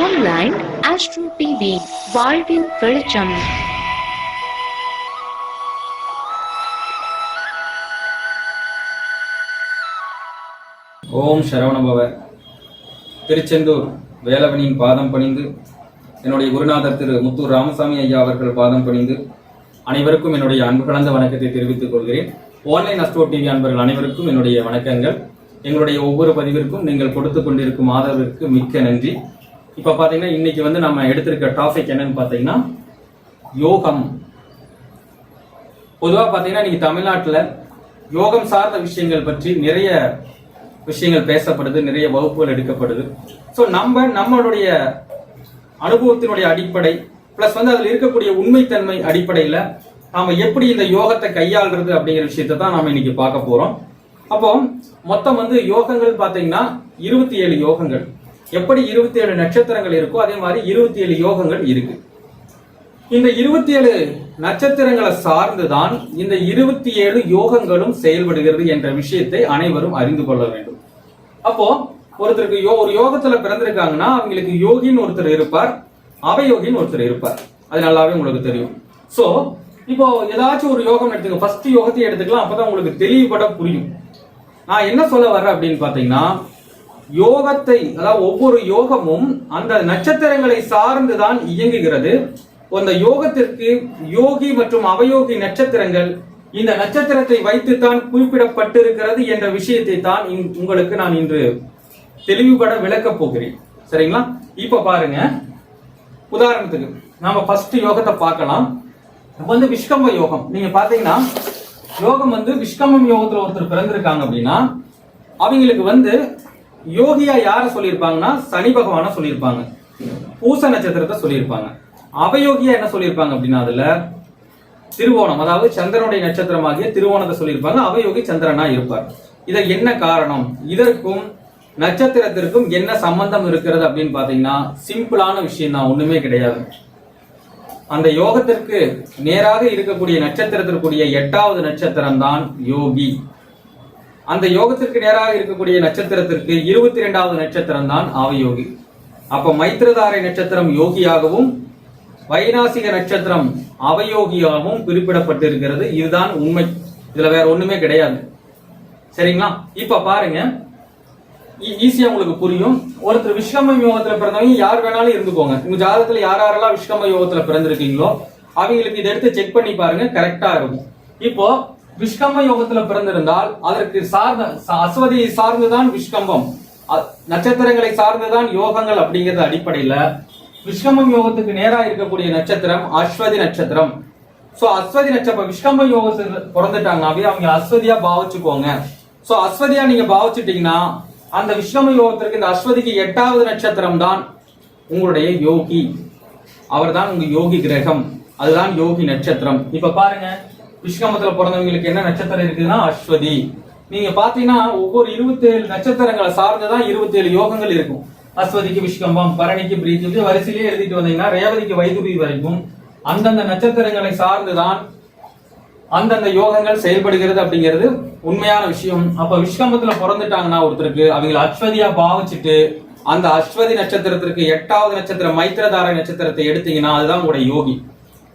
Online astro TV வாழ்வின் வெளிச்சம். ஓம் சரவணபவ. திருச்செந்தூர் வேலவனின் பாதம் பணிந்து, என்னுடைய குருநாதர் திரு முத்தூர் ராமசாமி ஐயா அவர்கள் பாதம் பணிந்து அனைவருக்கும் என்னுடைய அன்பு கலந்த வணக்கத்தை தெரிவித்துக் கொள்கிறேன். ஆன்லைன் ஆஸ்ட்ரோ டிவி அன்பர்கள் அனைவருக்கும் என்னுடைய வணக்கங்கள். எங்களுடைய ஒவ்வொரு பதிவிற்கும் நீங்கள் கொடுத்து கொண்டிருக்கும் ஆதரவிற்கு மிக்க நன்றி. இப்போ பார்த்தீங்கன்னா இன்னைக்கு நம்ம எடுத்திருக்க டாபிக் என்னன்னு பார்த்தீங்கன்னா யோகம். பொதுவாக பார்த்தீங்கன்னா இன்னைக்கு தமிழ்நாட்டில் யோகம் சார்ந்த விஷயங்கள் பற்றி நிறைய விஷயங்கள் பேசப்படுது, நிறைய வகுப்புகள் எடுக்கப்படுது. ஸோ நம்மளுடைய அனுபவத்தினுடைய அடிப்படை பிளஸ் அதில் இருக்கக்கூடிய உண்மைத்தன்மை அடிப்படையில் நாம எப்படி இந்த யோகத்தை கையாளுறது அப்படிங்கிற விஷயத்தை தான் நாம இன்னைக்கு பார்க்க போறோம். அப்போ மொத்தம் யோகங்கள் பார்த்தீங்கன்னா 27 யோகங்கள். எப்படி 27 நட்சத்திரங்கள் இருக்கோ அதே மாதிரி 27 யோகங்கள் இருக்கு. இந்த 27 நட்சத்திரங்களை சார்ந்துதான் இந்த 27 யோகங்களும் செயல்படுகிறது என்ற விஷயத்தை அனைவரும் அறிந்து கொள்ள வேண்டும். அப்போ ஒருத்தருக்கு ஒரு யோகத்துல பிறந்திருக்காங்கன்னா அவங்களுக்கு யோகின்னு ஒருத்தர் இருப்பார், அவயோகின்னு ஒருத்தர் இருப்பார். அது நல்லாவே உங்களுக்கு தெரியும். சோ இப்போ ஏதாச்சும் ஒரு யோகம் எடுத்துங்க, ஃபர்ஸ்ட் யோகத்தை எடுத்துக்கலாம், அப்பதான் உங்களுக்கு தெளிவுபட புரியும். நான் என்ன சொல்ல வர்றேன் அப்படின்னு பாத்தீங்கன்னா, யோகத்தை, அதாவது ஒவ்வொரு யோகமும் அந்த நட்சத்திரங்களை சார்ந்துதான் இயங்குகிறது. அந்த யோகத்திற்கு யோகி மற்றும் அவயோகி நட்சத்திரங்கள் இந்த நட்சத்திரத்தை வைத்துத்தான் குறிப்பிடப்பட்டிருக்கிறது என்ற விஷயத்தை தான் உங்களுக்கு நான் இன்று தெளிவுபட விளக்க போகிறேன். சரிங்களா? இப்ப பாருங்க, உதாரணத்துக்கு நாம ஃபர்ஸ்ட் யோகத்தை பார்க்கலாம். விஷ்கம்ப யோகம். நீங்க பாத்தீங்கன்னா யோகம் விஷ்கம்பம் யோகத்துல ஒருத்தர் பிறந்திருக்காங்க அப்படின்னா அவங்களுக்கு யோகியா யார சொல்லியிருப்பாங்கன்னா சனி பகவான சொல்லியிருப்பாங்க, பூச நட்சத்திரத்தை சொல்லியிருப்பாங்க. அவயோகியா என்ன சொல்லியிருப்பாங்க அப்படின்னா அதுல திருவோணம், அதாவது சந்திரனுடைய நட்சத்திரமாகிய திருவோணத்தை சொல்லியிருப்பாங்க. அவயோகி சந்திரனா இருப்பார். இதை என்ன காரணம், இதற்கும் நட்சத்திரத்திற்கும் என்ன சம்பந்தம் இருக்கிறது அப்படின்னு பாத்தீங்கன்னா சிம்பிளான விஷயம் தான், ஒண்ணுமே கிடையாது. அந்த யோகத்திற்கு நேராக இருக்கக்கூடிய நட்சத்திரத்திற்குரிய 8வது நட்சத்திரம் தான் யோகி. அந்த யோகத்திற்கு நேராக இருக்கக்கூடிய நட்சத்திரத்திற்கு 22வது நட்சத்திரம் தான் அவயோகி. அப்ப மைத்திரதாரை நட்சத்திரம் யோகியாகவும் வைநாசிக நட்சத்திரம் அவயோகியாகவும் குறிப்பிடப்பட்டிருக்கிறது. இதுதான் உண்மை, இதுல வேற ஒண்ணுமே கிடையாது. சரிங்களா? இப்ப பாருங்க, ஈஸியா உங்களுக்கு புரியும். ஒருத்தர் விஷ்கம்ப யோகத்துல பிறந்தவங்க யார் வேணாலும் இருந்துக்கோங்க. உங்க ஜாதகத்துல யாரெல்லாம் விஷ்கம்ப யோகத்துல பிறந்திருக்கீங்களோ அவங்களுக்கு இதை எடுத்து செக் பண்ணி பாருங்க, கரெக்டா இருக்கும். இப்போ விஷ்கம்ப யோகத்துல பிறந்திருந்தால் அதற்கு சார்ந்த அஸ்வதி சார்ந்துதான் விஷ்கம்பம், நட்சத்திரங்களை சார்ந்துதான் யோகங்கள் அப்படிங்கிறது அடிப்படையில விஷ்கம்பம் யோகத்துக்கு நேரா இருக்கக்கூடிய நட்சத்திரம் அஸ்வதி நட்சத்திரம். சோ அஸ்வதி நட்சத்திரம் விஷ்கம்ப யோகத்துல பிறந்துட்டாங்க, அவங்க அஸ்வதியா பாவிச்சுக்கோங்க. சோ அஸ்வதியா நீங்க பாவிச்சுட்டீங்கன்னா அந்த விஷ்கம்ப யோகத்திற்கு இந்த அஸ்வதிக்கு 8வது நட்சத்திரம் தான் உங்களுடைய யோகி, அவர் தான் உங்க யோகி கிரகம், அதுதான் யோகி நட்சத்திரம். இப்ப பாருங்க, விஷ்கம்பத்துல பிறந்தவங்களுக்கு என்ன நட்சத்திரம் இருக்குதுன்னா அஸ்வதி. நீங்க பாத்தீங்கன்னா ஒவ்வொரு 27 நட்சத்திரங்களை சார்ந்துதான் 27 யோகங்கள் இருக்கும். அஸ்வதிக்கு விஷ்கம்பம், பரணிக்கு பிரீத்தி, வரிசையிலேயே எழுதிட்டு வந்தீங்கன்னா ரேவதிக்கு வைதுபி வரைக்கும் அந்தந்த நட்சத்திரங்களை சார்ந்துதான் அந்தந்த யோகங்கள் செயல்படுகிறது அப்படிங்கிறது உண்மையான விஷயம். அப்ப விஷ்கம்பத்துல பிறந்துட்டாங்கன்னா ஒருத்தருக்கு அவங்களை அஸ்வதியா பாவிச்சுட்டு அந்த அஸ்வதி நட்சத்திரத்திற்கு 8வது நட்சத்திரம் மைத்திரதாரை நட்சத்திரத்தை எடுத்தீங்கன்னா அதுதான் உங்களுடைய யோகி.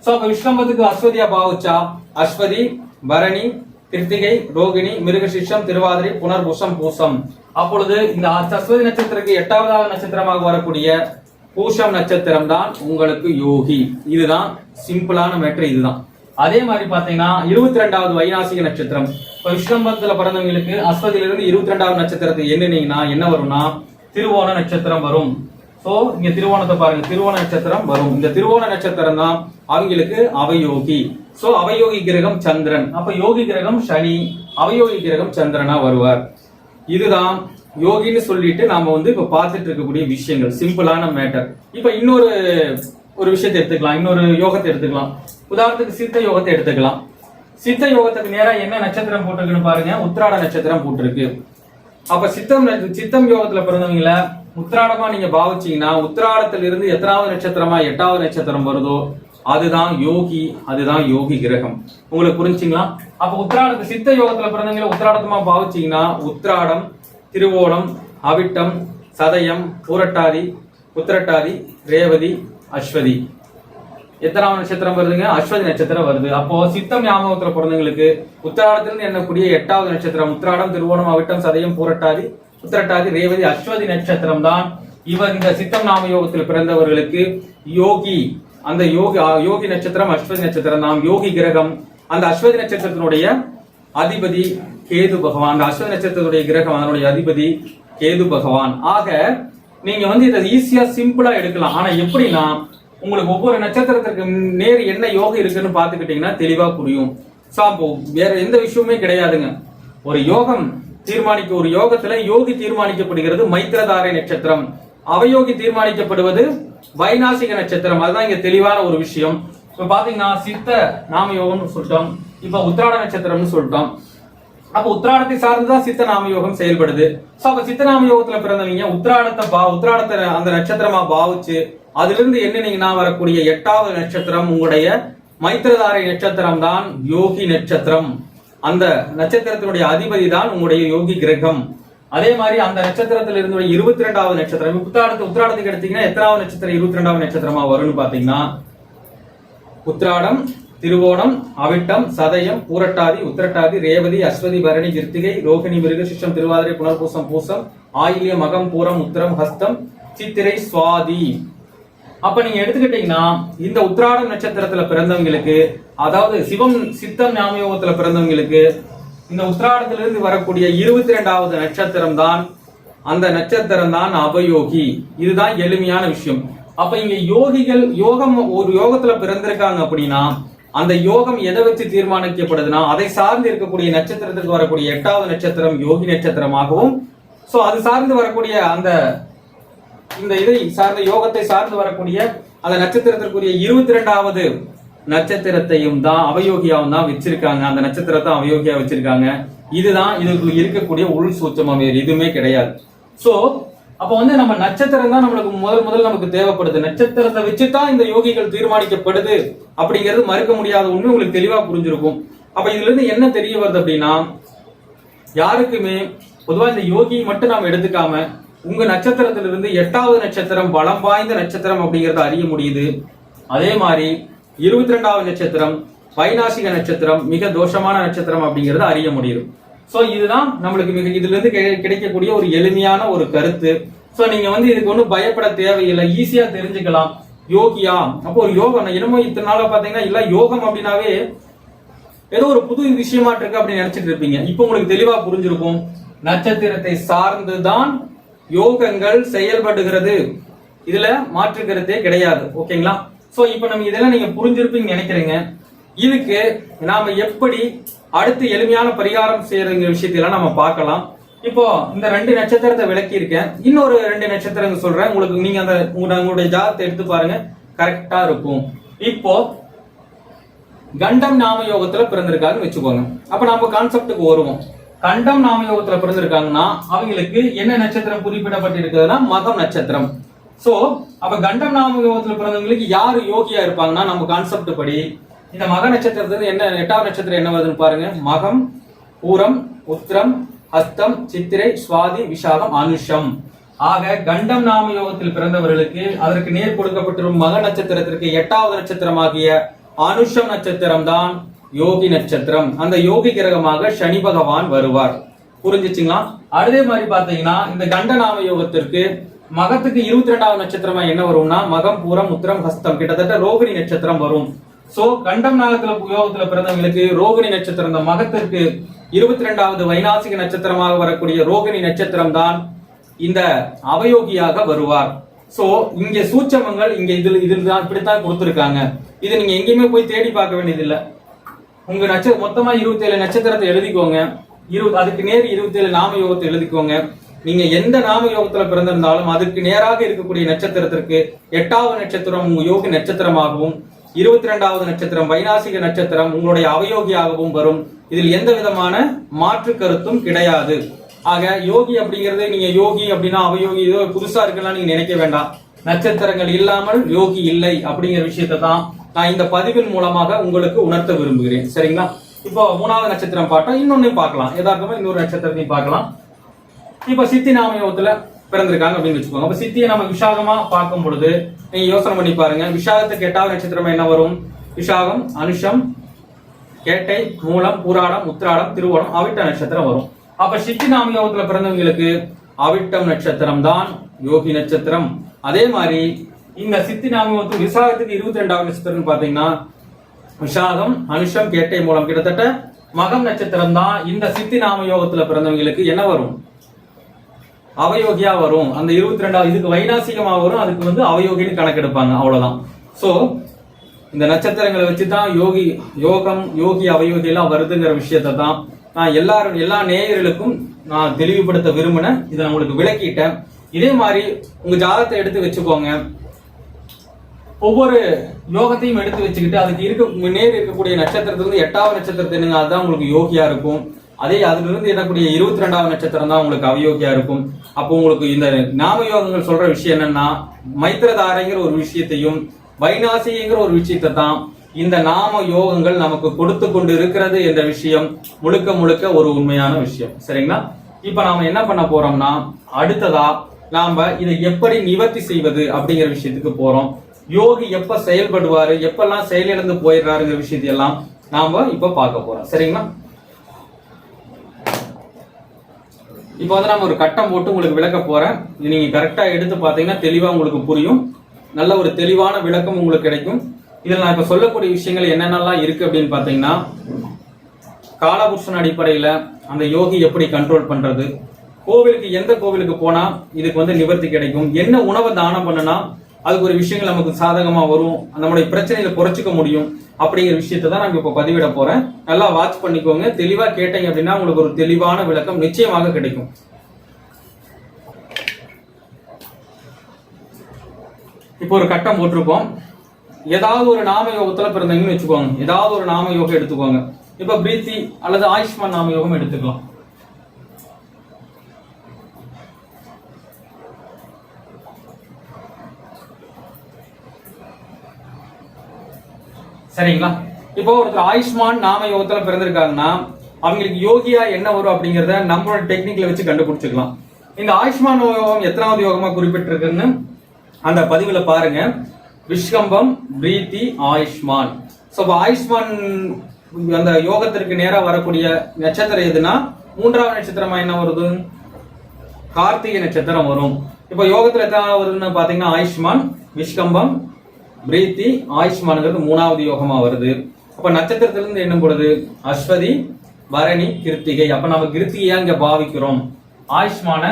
சோ அப்ப விஷ்கம்பத்துக்கு அஸ்வதியா பாவிச்சா அஸ்வதி, பரணி, கிருத்திகை, ரோகிணி, மிருகசிஷம், திருவாதிரை, புனர்பூசம், பூசம். அப்பொழுது இந்த அஸ்வதி நட்சத்திரத்துக்கு 8வது நட்சத்திரமாக வரக்கூடிய பூசம் நட்சத்திரம் தான் உங்களுக்கு யோகி. இதுதான் சிம்பிளான மேட்டர். இதுதான். அதே மாதிரி பாத்தீங்கன்னா 22வது வைநாசிக நட்சத்திரம். இப்ப விஷ்கம்பத்துல பிறந்தவங்களுக்கு அஸ்வதியிலிருந்து 22வது நட்சத்திரத்தை எண்ணினீங்கன்னா என்ன வரும்னா திருவோண நட்சத்திரம் வரும். சோ இங்க திருவோணத்தை பாருங்க, திருவோண நட்சத்திரம் வரும். இந்த திருவோண நட்சத்திரம் தான் அவங்களுக்கு அவயோகி. சோ அவயோகி கிரகம் சந்திரன். அப்ப யோகி கிரகம் சனி, அவயோகி கிரகம் சந்திரனா வருவார். இதுதான் யோகின்னு சொல்லிட்டு நாம இப்ப பார்த்துட்டு இருக்கக்கூடிய விஷயங்கள், சிம்பிளான மேட்டர். இப்ப இன்னொரு விஷயத்தை எடுத்துக்கலாம், இன்னொரு யோகத்தை எடுத்துக்கலாம். உதாரணத்துக்கு சித்த யோகத்தை எடுத்துக்கலாம். சித்த யோகத்துக்கு நேரா என்ன நட்சத்திரம் போட்டிருக்குன்னு பாருங்க, உத்திராட நட்சத்திரம் போட்டிருக்கு. அப்ப சித்தம் யோகத்துல பிறந்தவங்கள உத்திராடமா நீங்க பாவிச்சீங்கன்னா உத்திராடத்துல இருந்து எத்தனாவது நட்சத்திரமா 8வது நட்சத்திரம் வருதோ அதுதான் யோகி, அதுதான் யோகி கிரகம். உங்களுக்கு புரிஞ்சுங்களா? அப்ப உத்திராடத்து சித்த யோகத்துல பிறந்தவங்கள உத்திராடமா பாவிச்சீங்கன்னா உத்திராடம், திருவோணம், அவிட்டம், சதயம், பூரட்டாதி, உத்திரட்டாதி, ரேவதி, அஸ்வதி. எத்தனாவது நட்சத்திரம் வருதுங்க? அஸ்வதி நட்சத்திரம் வருது. அப்போ சித்தம் ஞாபகத்துல பிறந்தவங்களுக்கு உத்திராடத்திலிருந்து எண்ணக்கூடிய 8வது நட்சத்திரம் உத்திராடம், திருவோணம், அவிட்டம், சதயம், பூரட்டாதி, உத்திரட்டாதி, ரேவதி, அஸ்வதி நட்சத்திரம் தான் இவர் இந்த சித்தம் நாம யோகத்தில் பிறந்தவர்களுக்கு யோகி. அந்த யோகி நட்சத்திரம் அஸ்வதி நட்சத்திரம் தான் யோகி கிரகம். அந்த அஸ்வதி நட்சத்திரத்தினுடைய அதிபதி கேது பகவான். அந்த அஸ்வதி நட்சத்திரத்துடைய கிரகம் அதனுடைய அதிபதி கேது பகவான். ஆக நீங்க இதை ஈஸியா சிம்பிளா எடுக்கலாம். ஆனா எப்படின்னா உங்களுக்கு ஒவ்வொரு நட்சத்திரத்திற்கு நேர் என்ன யோகம் இருக்குன்னு பாத்துக்கிட்டீங்கன்னா தெளிவா புரியும். வேற எந்த விஷயமே கிடையாதுங்க. ஒரு யோகம் ஒரு யோகத்துல யோகி தீர்மானிக்கப்படுகிறது மைத்திரதாரை நட்சத்திரம். அவயோகி தீர்மானிக்கப்படுவது வைநாசிக நட்சத்திரம். அதுதான் இங்க தெளிவான ஒரு விஷயம். இப்ப பாத்தீங்கன்னா சித்த நாம யோகம்னு சொல்லிட்டோம். இப்ப உத்திராட நட்சத்திரம்னு சொல்லிட்டோம். அப்ப உத்திராடத்தை சார்ந்துதான் சித்த நாம யோகம் செயல்படுது. அப்ப சித்த நாம யோகத்துல பிறந்தவங்க உத்திராடத்தை அந்த நட்சத்திரமா பாவிச்சு அதுல இருந்து எண்ணினீங்கன்னா வரக்கூடிய 8வது நட்சத்திரம் உங்களுடைய மைத்திரதாரை நட்சத்திரம் தான் யோகி நட்சத்திரம். அந்த நட்சத்திரத்தினுடைய அதிபதி தான் உங்களுடைய யோகி கிரகம். அதே மாதிரி அந்த நட்சத்திரத்தில் இருந்து 22வது நட்சத்திரம் உத்திராடத்துக்கு எடுத்தீங்கன்னா எத்தனாவது நட்சத்திரம் 22வது நட்சத்திரமா வரும்னு பாத்தீங்கன்னா உத்திராடம், திருவோணம், அவிட்டம், சதயம், பூரட்டாதி, உத்திரட்டாதி, ரேவதி, அஸ்வதி, பரணி, கிருத்திகை, ரோகிணி, மிருகசிஷம், திருவாதிரை, புனர்பூசம், பூசம், ஆயில்யம், மகம், பூரம், உத்திரம், ஹஸ்தம், சித்திரை, சுவாதி. அப்ப நீங்க எடுத்துக்கிட்டீங்கன்னா இந்த உத்திராடம் நட்சத்திரத்துல பிறந்தவங்களுக்கு, அதாவது சித்தம் ஞாபகத்துல பிறந்தவங்களுக்கு இந்த உத்திராடத்திலிருந்து வரக்கூடிய 22வது நட்சத்திரம் தான் அந்த நட்சத்திரம் தான் அபயோகி. இதுதான் எளிமையான விஷயம். அப்ப இங்க ஒரு யோகத்துல பிறந்திருக்காங்க அப்படின்னா அந்த யோகம் எதை வச்சு தீர்மானிக்கப்படுதுன்னா அதை சார்ந்து இருக்கக்கூடிய நட்சத்திரத்திற்கு வரக்கூடிய 8வது நட்சத்திரம் யோகி நட்சத்திரமாகவும், அது சார்ந்து வரக்கூடிய இந்த இதை சார்ந்த யோகத்தை சார்ந்து வரக்கூடிய அந்த நட்சத்திரத்திற்குரிய 22வது நட்சத்திரத்தையும் தான் அவயோகியாவும் தான் வச்சிருக்காங்க. அந்த நட்சத்திரத்தை அவயோகியா வச்சிருக்காங்க. இதுதான் இதுக்குள்ள இருக்கக்கூடிய உள் சூட்சமம், வேறு எதுவுமே கிடையாது. அப்ப நம்ம நட்சத்திரம் தான் நம்மளுக்கு முதல் நமக்கு தேவைப்படுது. நட்சத்திரத்தை வச்சுதான் இந்த யோகிகள் தீர்மானிக்கப்படுது அப்படிங்கிறது மறுக்க முடியாத உண்மை உங்களுக்கு தெளிவா புரிஞ்சிருக்கும். அப்ப இதுல இருந்து என்ன தெரிய வருது அப்படின்னா, யாருக்குமே பொதுவா இந்த யோகியை மட்டும் நாம எடுத்துக்காம உங்க நட்சத்திரத்திலிருந்து 8வது நட்சத்திரம் பலம் வாய்ந்த நட்சத்திரம் அப்படிங்கறத அறிய முடியுது. அதே மாதிரி 22வது நட்சத்திரம் வைநாசிக நட்சத்திரம் மிக தோஷமான நட்சத்திரம் அப்படிங்கறத அறிய முடியுது. இதுதான் நம்மளுக்கு இதுல இருந்து கிடைக்கக்கூடிய ஒரு எளிமையான ஒரு கருத்து. நீங்க இதுக்கு ஒன்றும் பயப்பட தேவையில்லை, ஈஸியா தெரிஞ்சுக்கலாம். யோகியா அப்போ ஒரு யோகம் என்னமோ இத்தனை நாள பாத்தீங்கன்னா இல்ல யோகம் அப்படின்னாவே ஏதோ ஒரு புது விஷயமா இருக்கு அப்படின்னு நினைச்சிட்டு இருப்பீங்க. இப்போ உங்களுக்கு தெளிவா புரிஞ்சிருக்கும். நட்சத்திரத்தை சார்ந்துதான் யோகங்கள் செயல்படுகிறது. இதுல மாற்று கருத்தே கிடையாது. ஓகேங்களா? இப்ப நம்ம இதெல்லாம் நீங்க புரிஞ்சிருப்பீங்க நினைக்கிறீங்க. இதுக்கு நாம எப்படி அடுத்து எளிமையான பரிகாரம் செய்யறங்கிற விஷயத்தெல்லாம் நம்ம பார்க்கலாம். இப்போ இந்த 2 நட்சத்திரத்தை விளக்கி இருக்கேன். இன்னொரு 2 நட்சத்திரங்கள் சொல்றேன் உங்களுக்கு. நீங்க உங்களுடைய ஜாதகத்தை எடுத்து பாருங்க, கரெக்டா இருக்கும். இப்போ கண்டம் நாம யோகத்துல பிறந்திருக்காருன்னு வச்சுக்கோங்க. அப்ப நம்ம கான்செப்டுக்கு வருவோம். கண்டம் நாம யோகத்துல பிறந்திருக்காங்கன்னா அவங்களுக்கு என்ன நட்சத்திரம் குறிப்பிடப்பட்டிருக்குதுன்னா மகம் நட்சத்திரம். அப்ப கண்டம் நாம யோகத்துல பிறந்தவங்களுக்கு யாரு யோகியா இருப்பாங்கன்னா நம்ம கான்செப்ட் படி இந்த மக நட்சத்திரத்துல என்ன 8வது நட்சத்திரம் என்ன வருதுன்னு பாருங்க. மகம், பூரம், உத்திரம், ஹஸ்தம், சித்திரை, சுவாதி, விசாகம், அனுஷம். ஆக கண்டம் நாம யோகத்தில் பிறந்தவர்களுக்கு அதற்கு நேர் கொடுக்கப்பட்டிருக்கும் மக நட்சத்திரத்திற்கு 8வது நட்சத்திரமாகிய அனுஷம் நட்சத்திரம் தான் யோகி நட்சத்திரம். அந்த யோகி கிரகமாக சனி பகவான் வருவார். புரிஞ்சுச்சுங்களா? அதே மாதிரி பாத்தீங்கன்னா இந்த கண்ட நாம யோகத்திற்கு மகத்துக்கு 22வது நட்சத்திரமா என்ன வரும்னா மகம், பூரம், உத்திரம், ஹஸ்தம், கிட்டத்தட்ட ரோகிணி நட்சத்திரம் வரும். கண்டம் யோகத்துல பிறந்தவங்களுக்கு ரோகிணி நட்சத்திரம், இந்த மகத்திற்கு 22வது வைநாசிக நட்சத்திரமாக வரக்கூடிய ரோகிணி நட்சத்திரம் தான் இந்த அவயோகியாக வருவார். இங்க சூட்சமங்கள் இங்க இதில் தான் இப்படித்தான் கொடுத்திருக்காங்க. இது நீங்க எங்கேயுமே போய் தேடி பார்க்க வேண்டியதில்லை. உங்க மொத்தமா 27 நட்சத்திரத்தை எழுதிக்கோங்க. அதுக்கு நேர் 27 நாம யோகத்தை எழுதிக்கோங்க. நீங்க எந்த நாம யோகத்துல பிறந்திருந்தாலும் அதுக்கு நேராக இருக்கக்கூடிய நட்சத்திரத்திற்கு 8வது நட்சத்திரம் உங்க யோகி நட்சத்திரமாகவும் 22வது நட்சத்திரம் வைநாசிக நட்சத்திரம் உங்களுடைய அவயோகியாகவும் வரும். இதில் எந்த விதமான மாற்று கருத்தும் கிடையாது. ஆக யோகி அப்படிங்கிறது நீங்க யோகி அப்படின்னா அவயோகி ஏதோ புதுசா இருக்குன்னா நீங்க நினைக்க வேண்டாம். நட்சத்திரங்கள் இல்லாமல் யோகி இல்லை அப்படிங்கிற விஷயத்தை தான் நான் இந்த பதிவின் மூலமாக உங்களுக்கு உணர்த்த விரும்புகிறேன். சரிங்களா? இப்போ 3வது நட்சத்திரம் பார்த்தா இன்னொன்னு பார்க்கலாம். யதார்த்தமா இன்னொரு நட்சத்திரத்தையும் பார்க்கலாம். இப்ப சித்தி நாம யோகத்துல பிறந்திருக்காங்க அப்படின்னு வச்சுக்கோங்க. அப்ப சித்தியை நம்ம விசாகமா பார்க்கும் பொழுது நீங்க யோசனை பண்ணி பாருங்க. விசாகத்துக்கு 8வது நட்சத்திரம் என்ன வரும்? விசாகம், அனுஷம், கேட்டை, மூலம், பூராடம், உத்திராடம், திருவோணம், அவிட்ட நட்சத்திரம் வரும். அப்ப சித்தி நாம யோகத்துல பிறந்தவங்களுக்கு அவிட்டம் நட்சத்திரம் தான் யோகி நட்சத்திரம். அதே மாதிரி இந்த சித்தி நாம யோகத்துக்கு விசாகத்துக்கு 22வது நட்சத்திரம் பாத்தீங்கன்னா விசாகம், அனுஷம், கேட்டை, மூலம் கிட்டத்தட்ட மகம் நட்சத்திரம் தான் இந்த சித்தி நாம யோகத்துல பிறந்தவங்களுக்கு என்ன வரும்? அவயோகியா வரும். அந்த 22வது இதுக்கு வைநாசிகமா வரும், அதுக்கு வந்து அவயோகின்னு கணக்கெடுப்பாங்க, அவ்வளவுதான். சோ இந்த நட்சத்திரங்களை வச்சுதான் யோகம், யோகி, அவயோகி எல்லாம் வருதுங்கிற விஷயத்தை தான் நான் எல்லா நேயர்களுக்கும் நான் தெளிவுபடுத்த விரும்பினேன். இதை நான் உங்களுக்கு விளக்கிட்டேன். இதே மாதிரி உங்க ஜாதகத்தை எடுத்து வச்சுக்கோங்க. ஒவ்வொரு யோகத்தையும் எடுத்து வச்சுக்கிட்டு அதுக்கு நேர் இருக்கக்கூடிய நட்சத்திரத்திலிருந்து 8வது நட்சத்திரத்தை என்னங்க, அதுதான் உங்களுக்கு யோகியா இருக்கும். அதே அதுல இருந்து என்னக்கூடிய 22வது நட்சத்திரம் தான் உங்களுக்கு அவயோகியா இருக்கும். அப்போ உங்களுக்கு இந்த நாம யோகங்கள் சொல்ற விஷயம் என்னன்னா, மைத்திரதாரைங்கிற ஒரு விஷயத்தையும் வைநாசிங்கிற ஒரு விஷயத்தை தான் இந்த நாம யோகங்கள் நமக்கு கொடுத்து கொண்டு இருக்கிறது என்ற விஷயம் முழுக்க முழுக்க ஒரு உண்மையான விஷயம். சரிங்களா? இப்ப நாம என்ன பண்ண போறோம்னா, அடுத்ததா நாம இதை எப்படி நிவர்த்தி செய்வது அப்படிங்கிற விஷயத்துக்கு போறோம். யோகி எப்ப செயல்படுவாரு, எப்பெல்லாம் செயலிழந்து போயிடுறாருங்கிற விஷயத்தையெல்லாம் நாம இப்ப பார்க்க போறோம். சரிங்களா? இப்ப வந்து நம்ம ஒரு கட்டம் போட்டு உங்களுக்கு விளக்க போறேன். நீங்க கரெக்டா எடுத்து பாத்தீங்கன்னா தெளிவா உங்களுக்கு புரியும். நல்ல ஒரு தெளிவான விளக்கம் உங்களுக்கு கிடைக்கும். இதில் நான் இப்ப சொல்லக்கூடிய விஷயங்கள் என்னென்னலாம் இருக்கு அப்படின்னு பாத்தீங்கன்னா, காலபுருஷன் அடிப்படையில அந்த யோகி எப்படி கண்ட்ரோல் பண்றது, கோவிலுக்கு எந்த கோவிலுக்கு போனா இதுக்கு வந்து நிவர்த்தி கிடைக்கும், என்ன உணவை தானம் பண்ணனா அதுக்கு ஒரு விஷயங்கள் நமக்கு சாதகமா வரும், நம்மளுடைய பிரச்சனைகளை குறைச்சிக்க முடியும் அப்படிங்கிற விஷயத்தை தான் நான் இப்ப பதிவிட போறேன். நல்லா வாட்ச் பண்ணிக்கோங்க. தெளிவா கேட்டீங்க அப்படின்னா உங்களுக்கு ஒரு தெளிவான விளக்கம் நிச்சயமாக கிடைக்கும். இப்போ ஒரு கட்டம் போட்டிருக்கோம். ஏதாவது ஒரு நாம யோகத்துல பிறந்தீங்கன்னு வச்சுக்கோங்க. ஏதாவது ஒரு நாம யோகம் எடுத்துக்கோங்க. இப்ப பிரீத்தி அல்லது ஆயுஷ்மான் நாம யோகம் எடுத்துக்கலாம். சரிங்களா? இப்போ ஒருத்தர் ஆயுஷ்மான் நாம யோகத்துல பிறந்திருக்காங்கன்னா அவங்களுக்கு யோகியா என்ன வரும் அப்படிங்கறத நம்மளோட டெக்னிக்ல வச்சு கண்டுபிடிச்சுக்கலாம். இந்த ஆயுஷ்மான் யோகம் எத்தனாவது யோகமா குறிப்பிட்டிருக்குன்னு அந்த பதிவுல பாருங்க. விஷ்கம்பம், பிரீத்தி, ஆயுஷ்மான். சோ ஆயுஷ்மான் அந்த யோகத்திற்கு நேரா வரக்கூடிய நட்சத்திரம் எதுனா 3வது நட்சத்திரமா என்ன வருது? கார்த்திகை நட்சத்திரம் வரும். இப்ப யோகத்துல எத்தனாவது வருதுன்னு பாத்தீங்கன்னா ஆயுஷ்மான், விஷ்கம்பம், பிரீத்தி, ஆயுஷ்மான்ங்கிறது 3வது யோகமா வருது. அப்ப நட்சத்திரத்திலிருந்து எண்ணும் பொழுது அஸ்வதி, பரணி, கிருத்திகை. அப்ப நம்ம கிருத்திகையா இங்க பாவிக்கிறோம். ஆயுஷ்மான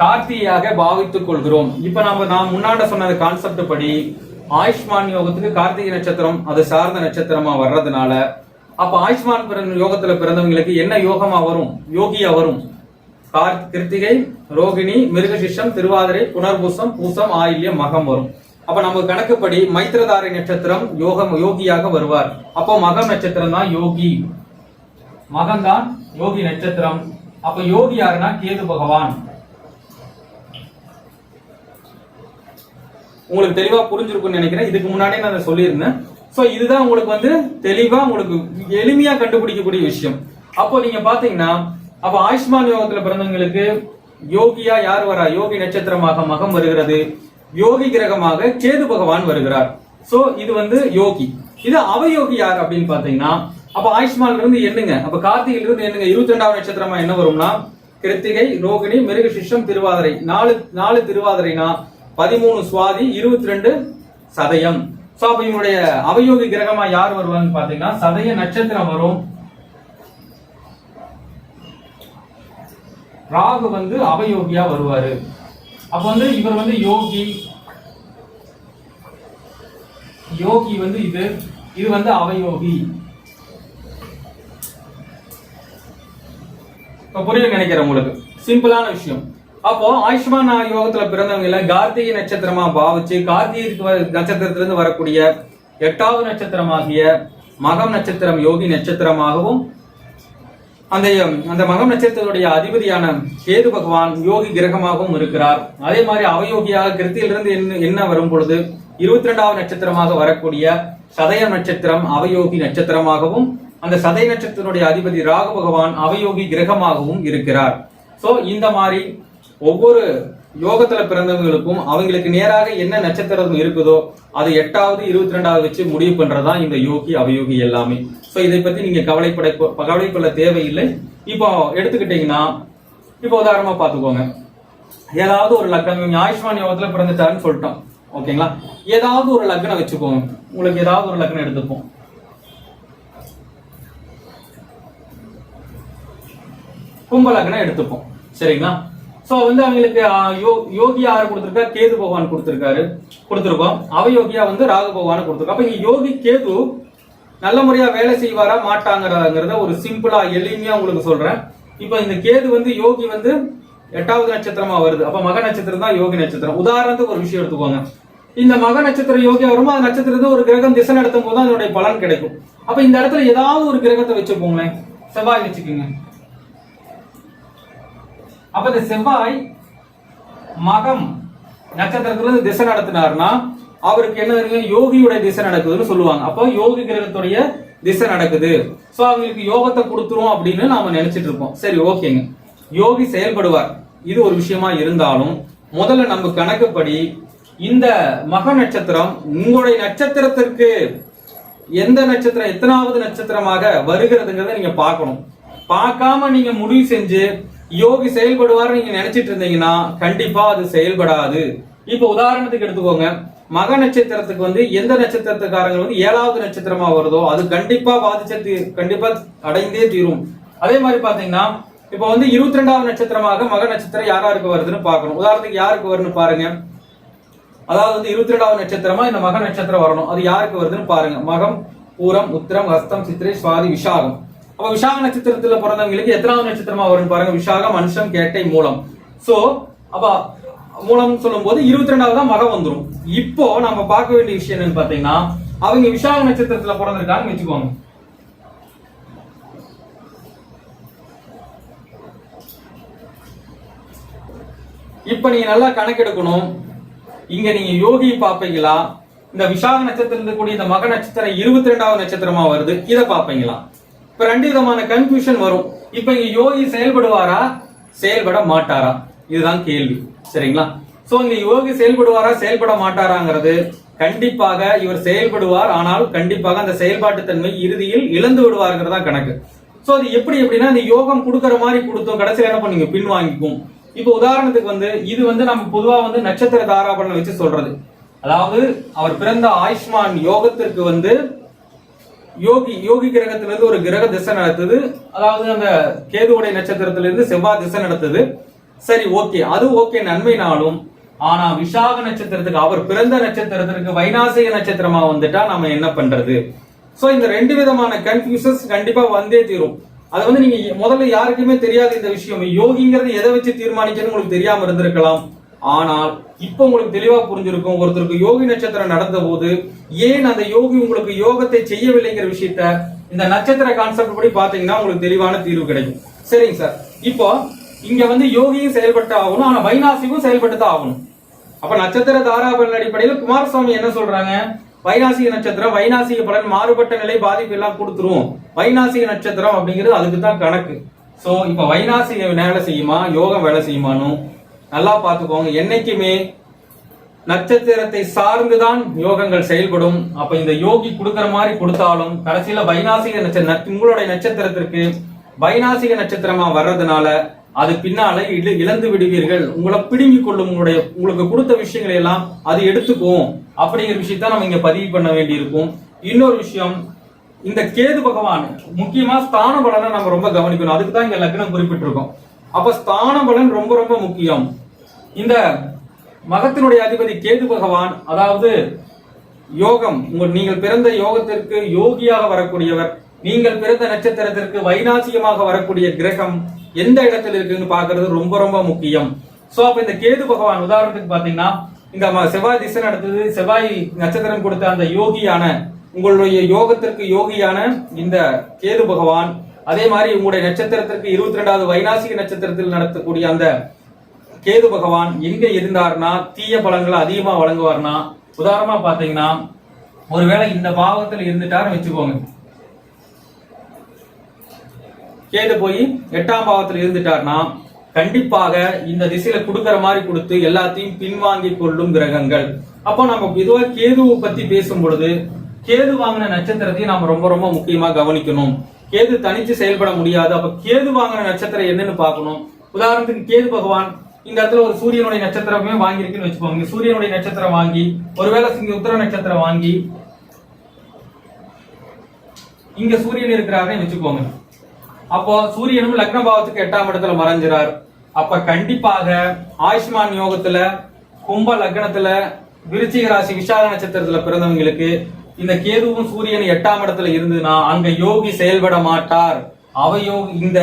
கார்த்திகையாக பாவித்துக் கொள்கிறோம். இப்ப நான் முன்னாடி சொன்ன கான்செப்ட் படி ஆயுஷ்மான் யோகத்துக்கு கார்த்திகை நட்சத்திரம் அது சார்ந்த நட்சத்திரமா வர்றதுனால அப்ப ஆயுஷ்மான் யோகத்துல பிறந்தவங்களுக்கு என்ன யோகமா வரும்? யோகியா வரும். கிருத்திகை, ரோகிணி, மிருகசிஷம், திருவாதிரை, புனர்பூசம், பூசம், ஆயில்யம், மகம் வரும். அப்ப நம்ம கணக்குப்படி மைத்திரதாரை நட்சத்திரம் யோகியாக வருவார். அப்போ மகம் நட்சத்திரம் தான் யோகி, மகம் தான் யோகி நட்சத்திரம். அப்ப யோகி யாருன்னா கேது பகவான். உங்களுக்கு தெளிவா புரிஞ்சிருக்கும்னு நினைக்கிறேன். இதுக்கு முன்னாடியே நான் சொல்லியிருந்தேன். சோ இதுதான் உங்களுக்கு வந்து தெளிவா உங்களுக்கு எளிமையா கண்டுபிடிக்கக்கூடிய விஷயம். அப்போ நீங்க பாத்தீங்கன்னா அப்ப ஆயுஷ்மான் யோகத்துல பிறந்தவங்களுக்கு யோகியா யார் வரா? யோகி நட்சத்திரமாக மகம் வருகிறது. யோகி கிரகமாக கேது பகவான் வருகிறார். சோ இது வந்து யோகி. இது அவயோகி யார் அப்படின்னு பாத்தீங்கன்னா அப்ப ஆயுஷ்மான்ல இருந்து எண்ணுங்க. அப்ப கார்த்திகையில இருந்து எண்ணுங்க. 22வது நட்சத்திரமா என்ன வரும்னா கிருத்திகை, ரோகிணி, மிருகசிஷம், திருவாதிரை. 4 திருவாதிரைனா 13 சுவாதி, 22 சதயம். சோ அப்ப இவனுடைய அவயோகி கிரகமா யார் வருவான்னு பாத்தீங்கன்னா சதய நட்சத்திரம் வரும். ராகு வந்து அவயோகியா வருவாரு. அப்ப வந்து இவர் வந்து யோகி வந்து இது வந்து அவயோகி. இப்ப புரிய நினைக்கிறேன் உங்களுக்கு, சிம்பிளான விஷயம். அப்போ ஆயுஷ்மான் யோகத்துல பிறந்தவங்க கார்த்திகை நட்சத்திரமா பாவிச்சு கார்த்திகை நட்சத்திரத்திலிருந்து வரக்கூடிய 8வது நட்சத்திரமாகிய மகம் நட்சத்திரம் யோகி நட்சத்திரமாகவும் அந்த மகம் நட்சத்திரத்துடைய அதிபதியான கேது பகவான் யோகி கிரகமாகவும் இருக்கிறார். அதே மாதிரி அவயோகியாக கிருத்தியிலிருந்து என்ன வரும் பொழுது 22வது நட்சத்திரமாக வரக்கூடிய சதய நட்சத்திரம் அவயோகி நட்சத்திரமாகவும், அந்த சதய நட்சத்திரனுடைய அதிபதி ராகு பகவான் அவயோகி கிரகமாகவும் இருக்கிறார். சோ இந்த மாதிரி ஒவ்வொரு யோகத்துல பிறந்தவங்களுக்கும் அவங்களுக்கு நேராக என்ன நட்சத்திரம் இருக்குதோ அது 8வது 22வது வச்சு முடிவு பண்றதுதான் இந்த யோகி அவயோகி எல்லாமே. சோ இதை பத்தி நீங்க கவலைப்பட தேவையில்லை. இப்போ எடுத்துக்கிட்டீங்கன்னா, இப்போ உதாரணமா பாத்துக்கோங்க, ஏதாவது ஒரு லக்னம் ஆயுஷ்மான் யோகத்துல பிறந்துட்டாருன்னு சொல்லிட்டோம், ஓகேங்களா? ஏதாவது ஒரு லக்னம் வச்சுக்கோங்க, உங்களுக்கு ஏதாவது ஒரு லக்னம் எடுத்துப்போம். கும்ப லக்னம் எடுத்துப்போம், சரிங்களா? சோ வந்து அவங்களுக்கு யோகி யாரு கொடுத்திருக்கா? கேது பகவான் கொடுத்திருக்கோம். அவயோகியா வந்து ராகு பகவான் கொடுத்திருக்கோம். அப்ப இங்க யோகி கேது நல்ல முறையா வேலை செய்வாரா மாட்டாங்கிறத ஒரு சிம்பிளா எளிமையா உங்களுக்கு சொல்றேன். இப்ப இந்த கேது வந்து யோகி வந்து 8வது நட்சத்திரமா வருது. அப்ப மக நட்சத்திரம் தான் யோகி நட்சத்திரம். உதாரணத்துக்கு ஒரு விஷயம் எடுத்துக்கோங்க, இந்த மக நட்சத்திரம் யோகியா வருமா, அந்த நட்சத்திரத்தை ஒரு கிரகம் திசை நடத்தும் போது அதனுடைய பலன் கிடைக்கும். அப்ப இந்த இடத்துல ஏதாவது ஒரு கிரகத்தை வச்சுக்கோங்களேன், செவ்வாய் வச்சுக்கோங்க. அப்ப இந்த செவ்வாய் மகம் நட்சத்திரத்துல திசை நடத்தினார்னா அவருக்கு என்ன இருக்கு? யோகியுடைய திசை நடக்குதுன்னு சொல்லுவாங்க. அப்போ யோகி கிரகத்துடைய திசை நடக்குது, சோ அவங்களுக்கு யோகத்தை கொடுத்துரும் அப்படின்னு நாம நினைச்சிட்டு இருப்போம். சரி, ஓகேங்க, யோகி செயல்படுவார், இது ஒரு விஷயமா இருந்தாலும் முதல்ல நம்ம கணக்குப்படி இந்த மக நட்சத்திரம் உங்களுடைய நட்சத்திரத்திற்கு எந்த நட்சத்திரம் எத்தனாவது நட்சத்திரமாக வருகிறதுங்கிறத நீங்க பார்க்கணும். பார்க்காம நீங்க முடிவு செஞ்சு யோகி செயல்படுவார் நீங்க நினைச்சிட்டு இருந்தீங்கன்னா கண்டிப்பா அது செயல்படாது. இப்ப உதாரணத்துக்கு எடுத்துக்கோங்க, மக நட்சத்திரத்துக்கு வந்து எந்த நட்சத்திரத்துக்காரங்க வந்து 7வது நட்சத்திரமா வருதோ அது கண்டிப்பா கண்டிப்பா அடைந்தே தீரும். அதே மாதிரி பாத்தீங்கன்னா இப்ப வந்து 22வது நட்சத்திரமாக மக நட்சத்திரம் யாருக்கு வருதுன்னு பார்க்கணும். உதாரணத்துக்கு யாருக்கு வரும்னு பாருங்க, அதாவது வந்து 22வது நட்சத்திரமா இந்த மக நட்சத்திரம் வரணும். அது யாருக்கு வருதுன்னு பாருங்க, மகம், பூரம், உத்திரம், ஹஸ்தம், சித்திரை, சுவாதி, விஷாகம். அப்ப விசாக நட்சத்திரத்துல பிறந்தவங்களுக்கு எத்தனாவது நட்சத்திரமா வரும்னு பாருங்க, விசாகம், அனுஷம், கேட்டை, மூலம். சோ அப்ப மூலம் சொல்லும் போது 22வது தான் மகம் வந்துடும். இப்போ நம்ம பார்க்க வேண்டிய விஷயம் என்னன்னு பாத்தீங்கன்னா, அவங்க விசாக நட்சத்திரத்துல பிறந்திருக்காங்கன்னு வச்சுக்கோங்க. இப்ப நீங்க நல்லா கணக்கெடுக்கணும். இங்க நீங்க யோகி பாப்பீங்களா, இந்த விசாக நட்சத்திரத்துல கூடிய இந்த மக நட்சத்திரம் 22வது நட்சத்திரமா வருது, இதை பாப்பீங்களா? இப்ப 2 விதமான கன்ஃபியூஷன் வரும். இப்ப இங்க யோகி செயல்படுவாரா செயல்பட மாட்டாரா, இதுதான் கேள்வி, சரிங்களா? சோ இங்க யோகி செயல்படுவாரா செயல்பட மாட்டாராங்கிறது கண்டிப்பாக இவர் செயல்படுவார், ஆனால் கண்டிப்பாக அந்த செயல்பாட்டு தன்மை இறுதியில் இழந்து விடுவார்ங்கிறதா கணக்கு. சோ அது எப்படின்னா, இந்த யோகம் கொடுக்கற மாதிரி கொடுத்தோம், கடைசியில் என்ன பண்ணுங்க, பின் வாங்கிக்கும். இப்ப உதாரணத்துக்கு வந்து இது வந்து நம்ம பொதுவா வந்து நட்சத்திர தாராபலனை வச்சு சொல்றது. அதாவது அவர் பிறந்த ஆயுஷ்மான் யோகத்திற்கு வந்து யோகி கிரகத்திலிருந்து ஒரு கிரக திசை நடத்துது, அதாவது அந்த கேதுவுடைய நட்சத்திரத்திலிருந்து செவ்வாய் திசை நடத்துது. சரி, ஓகே, அது ஓகே, நன்மைனாலும் ஆனா விசாக நட்சத்திரத்துக்கு அவர் பிறந்த நட்சத்திரத்திற்கு வைநாசிக நட்சத்திரமா வந்துட்டா நம்ம என்ன பண்றது? சோ இந்த 2 விதமான கன்ஃபியூஷன்ஸ் கண்டிப்பா வந்தே தீரும். அது வந்து நீங்க முதல்ல யாருக்குமே தெரியாது இந்த விஷயம். யோகிங்கிறது எதை வச்சு தீர்மானிக்கிறது உங்களுக்கு தெரியாம இருந்திருக்கலாம். ஆனால் இப்ப உங்களுக்கு தெளிவா புரிஞ்சிருக்கும், ஒருத்தருக்கு யோகி நட்சத்திரம் நடந்த போது ஏன் அந்த யோகி உங்களுக்கு யோகத்தை செய்யவில்லைங்கிற விஷயத்த இந்த நட்சத்திர கான்செப்ட் படி பாத்தீங்கன்னா உங்களுக்கு தெளிவான தீர்வு கிடைக்கும். சரிங்க சார், இப்போ இங்க வந்து யோகியும் செயல்பட்டு ஆகணும், ஆனா வைநாசிக்கும் செயல்பட்டு தான் ஆகணும். அப்ப நட்சத்திர தாராபலன் அடிப்படையில் குமாரசுவாமி என்ன சொல்றாங்க, வைநாசிக நட்சத்திரம் வைநாசிக பலன் மாறுபட்ட நிலை பாதிப்பு எல்லாம் கொடுத்துரும், வைநாசிக நட்சத்திரம் அப்படிங்கிறது அதுக்கு தான் கணக்கு. சோ இப்ப வைநாசிக வேலை செய்யுமா யோகம் வேலை செய்யுமான்னு நல்லா பாத்துக்கோங்க. என்னைக்குமே நட்சத்திரத்தை சார்ந்துதான் யோகங்கள் செயல்படும். அப்ப இந்த யோகி கொடுக்கிற மாதிரி கொடுத்தாலும் கடைசியில வைநாசிக நட்சத்திரம் உங்களுடைய நட்சத்திரத்திற்கு வைநாசிக நட்சத்திரமா வர்றதுனால அது பின்னால இழந்து விடுவீர்கள், உங்களை பிடுங்கி கொள்ளும், உங்களுக்கு கொடுத்த விஷயங்களை எல்லாம் அது எடுத்துக்கும் அப்படிங்கிற விஷயத்தான் நம்ம இங்க பதிவு பண்ண வேண்டி இருக்கும். இன்னொரு விஷயம், இந்த கேது பகவான் முக்கியமா ஸ்தான பலனை நம்ம ரொம்ப கவனிக்கணும். அதுக்கு தான் இங்க லக்னம் குறிப்பிட்டிருக்கோம். அப்ப ஸ்தான பலன் ரொம்ப ரொம்ப முக்கியம். இந்த மகத்தினுடைய அதிபதி கேது பகவான், அதாவது யோகம், நீங்கள் பிறந்த யோகத்திற்கு யோகியாக வரக்கூடியவர், நீங்கள் பிறந்த நட்சத்திரத்திற்கு வைநாசிகமாக வரக்கூடிய கிரகம் எந்த இடத்துல இருக்குன்னு பாக்குறது ரொம்ப ரொம்ப முக்கியம். சோ அப்ப இந்த கேது பகவான் உதாரணத்துக்கு பாத்தீங்கன்னா இந்த செவ்வாய் திசை நடத்துது, செவ்வாய் நட்சத்திரம் கொடுத்த அந்த யோகியான உங்களுடைய யோகத்திற்கு யோகியான இந்த கேது பகவான், அதே மாதிரி உங்களுடைய நட்சத்திரத்திற்கு 22வது வைநாசிக நட்சத்திரத்தில் நடத்தக்கூடிய அந்த கேது பகவான் எங்க இருந்தார்னா தீய பலன்களை அதிகமா வழங்குவார்னா, உதாரணமா பாத்தீங்கன்னா ஒருவேளை இந்த பாவத்துல இருந்துட்டாருன்னு வச்சுக்கோங்க, கேது போய் 8ஆம் பாவத்துல இருந்துட்டார்னா கண்டிப்பாக இந்த திசையில கொடுக்கிற மாதிரி கொடுத்து எல்லாத்தையும் பின்வாங்கி கொள்ளும் கிரகங்கள். அப்போ நம்ம இதுவா கேதுவை பத்தி பேசும் பொழுது கேது வாங்கின நட்சத்திரத்தையும் நாம ரொம்ப ரொம்ப முக்கியமா கவனிக்கணும். கேது தனிச்சு செயல்பட முடியாது. அப்ப கேது வாங்கின நட்சத்திரம் என்னன்னு பார்க்கணும். உதாரணத்துக்கு கேது பகவான் இந்த இடத்துல ஒரு சூரியனுடைய நட்சத்திரமே வாங்கியிருக்குன்னு வச்சுக்கோங்க. சூரியனுடைய நட்சத்திரம் வாங்கி ஒருவேளை இங்க உத்தர நட்சத்திரம் வாங்கி இங்க சூரியன் இருக்கிறாருன்னு வச்சுக்கோங்க. அப்போ சூரியனும் லக்ன பாவத்துக்கு 8ஆம் இடத்துல மறைஞ்சிறார். அப்ப கண்டிப்பாக ஆயுஷ்மான் யோகத்துல கும்ப லக்னத்துல விருச்சிக ராசி விசாக நட்சத்திரத்துல பிறந்தவங்களுக்கு இந்த கேதுவும் சூரியன் 8ஆம் இடத்துல இருந்ததுன்னா அங்க யோகி செயல்பட மாட்டார். அவயோகி இந்த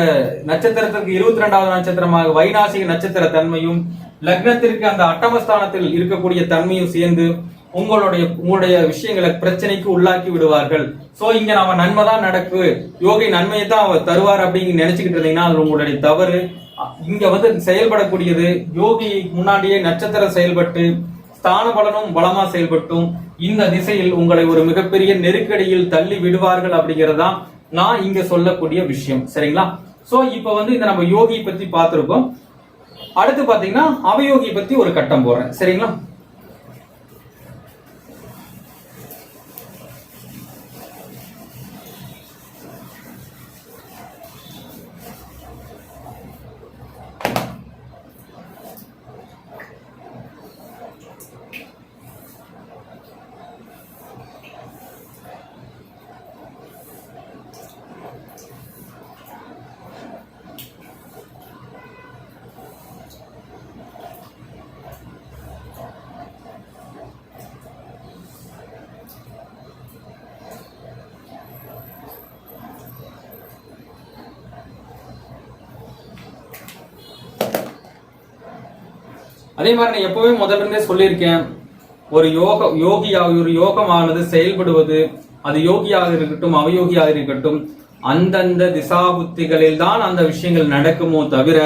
நட்சத்திரத்திற்கு 22வது நட்சத்திரமாக வைநாசிக நட்சத்திர தன்மையும் லக்னத்திற்கு அந்த அட்டமஸ்தானத்தில் இருக்கக்கூடிய தன்மையும் சேர்ந்து உங்களுடைய விஷயங்களை பிரச்சனைக்கு உள்ளாக்கி விடுவார்கள். சோ இங்க நாம நன்மை தான் நடக்கு, யோகி நன்மையை தான் அவர் தருவார் அப்படின்னு நினைச்சுக்கிட்டு இருந்தீங்கன்னா அது உங்களுடைய தவறு. இங்க செயல்படக்கூடியது யோகி முன்னாடியே நட்சத்திரம் செயல்பட்டு ஸ்தான பலனும் பலமா செயல்பட்டும் இந்த திசையில் உங்களை ஒரு மிகப்பெரிய நெருக்கடியில் தள்ளி விடுவார்கள் அப்படிங்கறதா நான் இங்க சொல்லக்கூடிய விஷயம். சரிங்களா? சோ இப்ப இந்த நம்ம யோகி பத்தி பார்த்திருக்கோம். அடுத்து பாத்தீங்கன்னா அவயோகி பத்தி ஒரு கட்டம் போடுறேன். சரிங்களா? அதே மாதிரி நான் எப்பவே முதல்ல இருந்தே சொல்லியிருக்கேன், ஒரு யோகமானது செயல்படுவது அது யோகியாக இருக்கட்டும் அவயோகியாக இருக்கட்டும் அந்தந்த திசா புத்திகளில் தான் அந்த விஷயங்கள் நடக்குமோ தவிர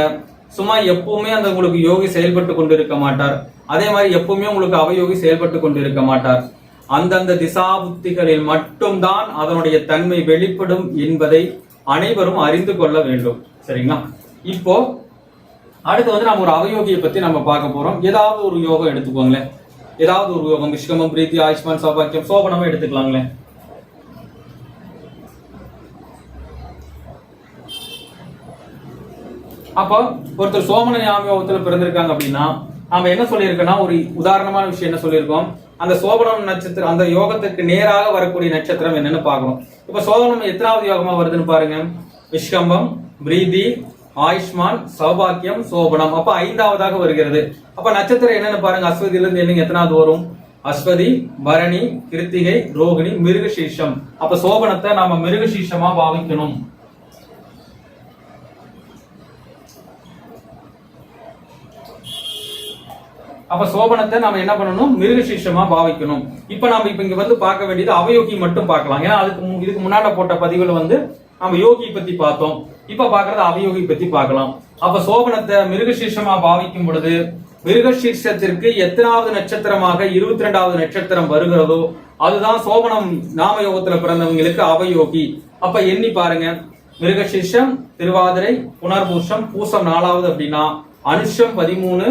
சும்மா எப்பவுமே அந்த உங்களுக்கு யோகி செயல்பட்டு கொண்டிருக்க மாட்டார். அதே மாதிரி எப்பவுமே உங்களுக்கு அவயோகி செயல்பட்டு கொண்டிருக்க மாட்டார். அந்தந்த திசா புத்திகளில் மட்டும்தான் அதனுடைய தன்மை வெளிப்படும் என்பதை அனைவரும் அறிந்து கொள்ள வேண்டும். சரிங்களா? இப்போ அடுத்து நம்ம ஒரு அவயோகியை பத்தி நம்ம பார்க்க போறோம். ஏதாவது ஒரு யோகம் எடுத்துக்கோங்களேன். ஏதாவது ஒரு யோகம் விஷ்கமம் பிரீத்தி ஆயுஷ்மான் சௌபாக்கியம் சோபனமா எடுத்துக்கலாங்களேன். அப்போ ஒருத்தர் சோமன யோகத்துல பிறந்திருக்காங்க அப்படின்னா நாம என்ன சொல்லியிருக்கோம்னா ஒரு உதாரணமான விஷயம் என்ன சொல்லியிருக்கோம், அந்த சோபனம் நட்சத்திரம் அந்த யோகத்துக்கு நேராக வரக்கூடிய நட்சத்திரம் என்னன்னு பார்க்கணும். இப்ப சோபனம் எத்தனாவது யோகமா வருதுன்னு பாருங்க. விஷ்கம்பம் பிரீதி ஆயுஷ்மான் சௌபாக்கியம் சோபனம். அப்ப 5ஆவதாக வருகிறது. அப்ப நட்சத்திரம் என்னன்னு பாருங்க. அஸ்வதியில இருந்து என்னங்க எத்தனாவது வரும்? அஸ்வதி பரணி கிருத்திகை ரோகிணி மிருகசீர்ஷம். அப்ப சோபனத்தை நாம மிருகசீர்ஷமா பாவிக்கணும். அப்ப சோபனத்தை நாம என்ன பண்ணணும்? மிருகசீர்ஷமா பாவிக்கணும். இப்ப நாம இங்க பார்க்க வேண்டியது அவயோகி மட்டும் பார்க்கலாம். ஏன்னா இதுக்கு முன்னாடி போட்ட பதிவுல நம்ம யோகி பத்தி பார்த்தோம். இப்ப பாக்குறது அவயோகி பத்தி பார்க்கலாம். அப்ப சோபனத்தை மிருகசீர்ஷமா பாவிக்கும் பொழுது மிருகசீர்ஷத்திற்கு எத்தனாவது நட்சத்திரமாக 22வது நட்சத்திரம் வருகிறதோ அதுதான் சோபனம் நாமயோகத்துல பிறந்தவங்களுக்கு அவயோகி. அப்ப எண்ணி பாருங்க. மிருகசீர்ஷம் திருவாதிரை புனர்பூஷம் பூசம் 4வது அப்படின்னா அனுஷம் 13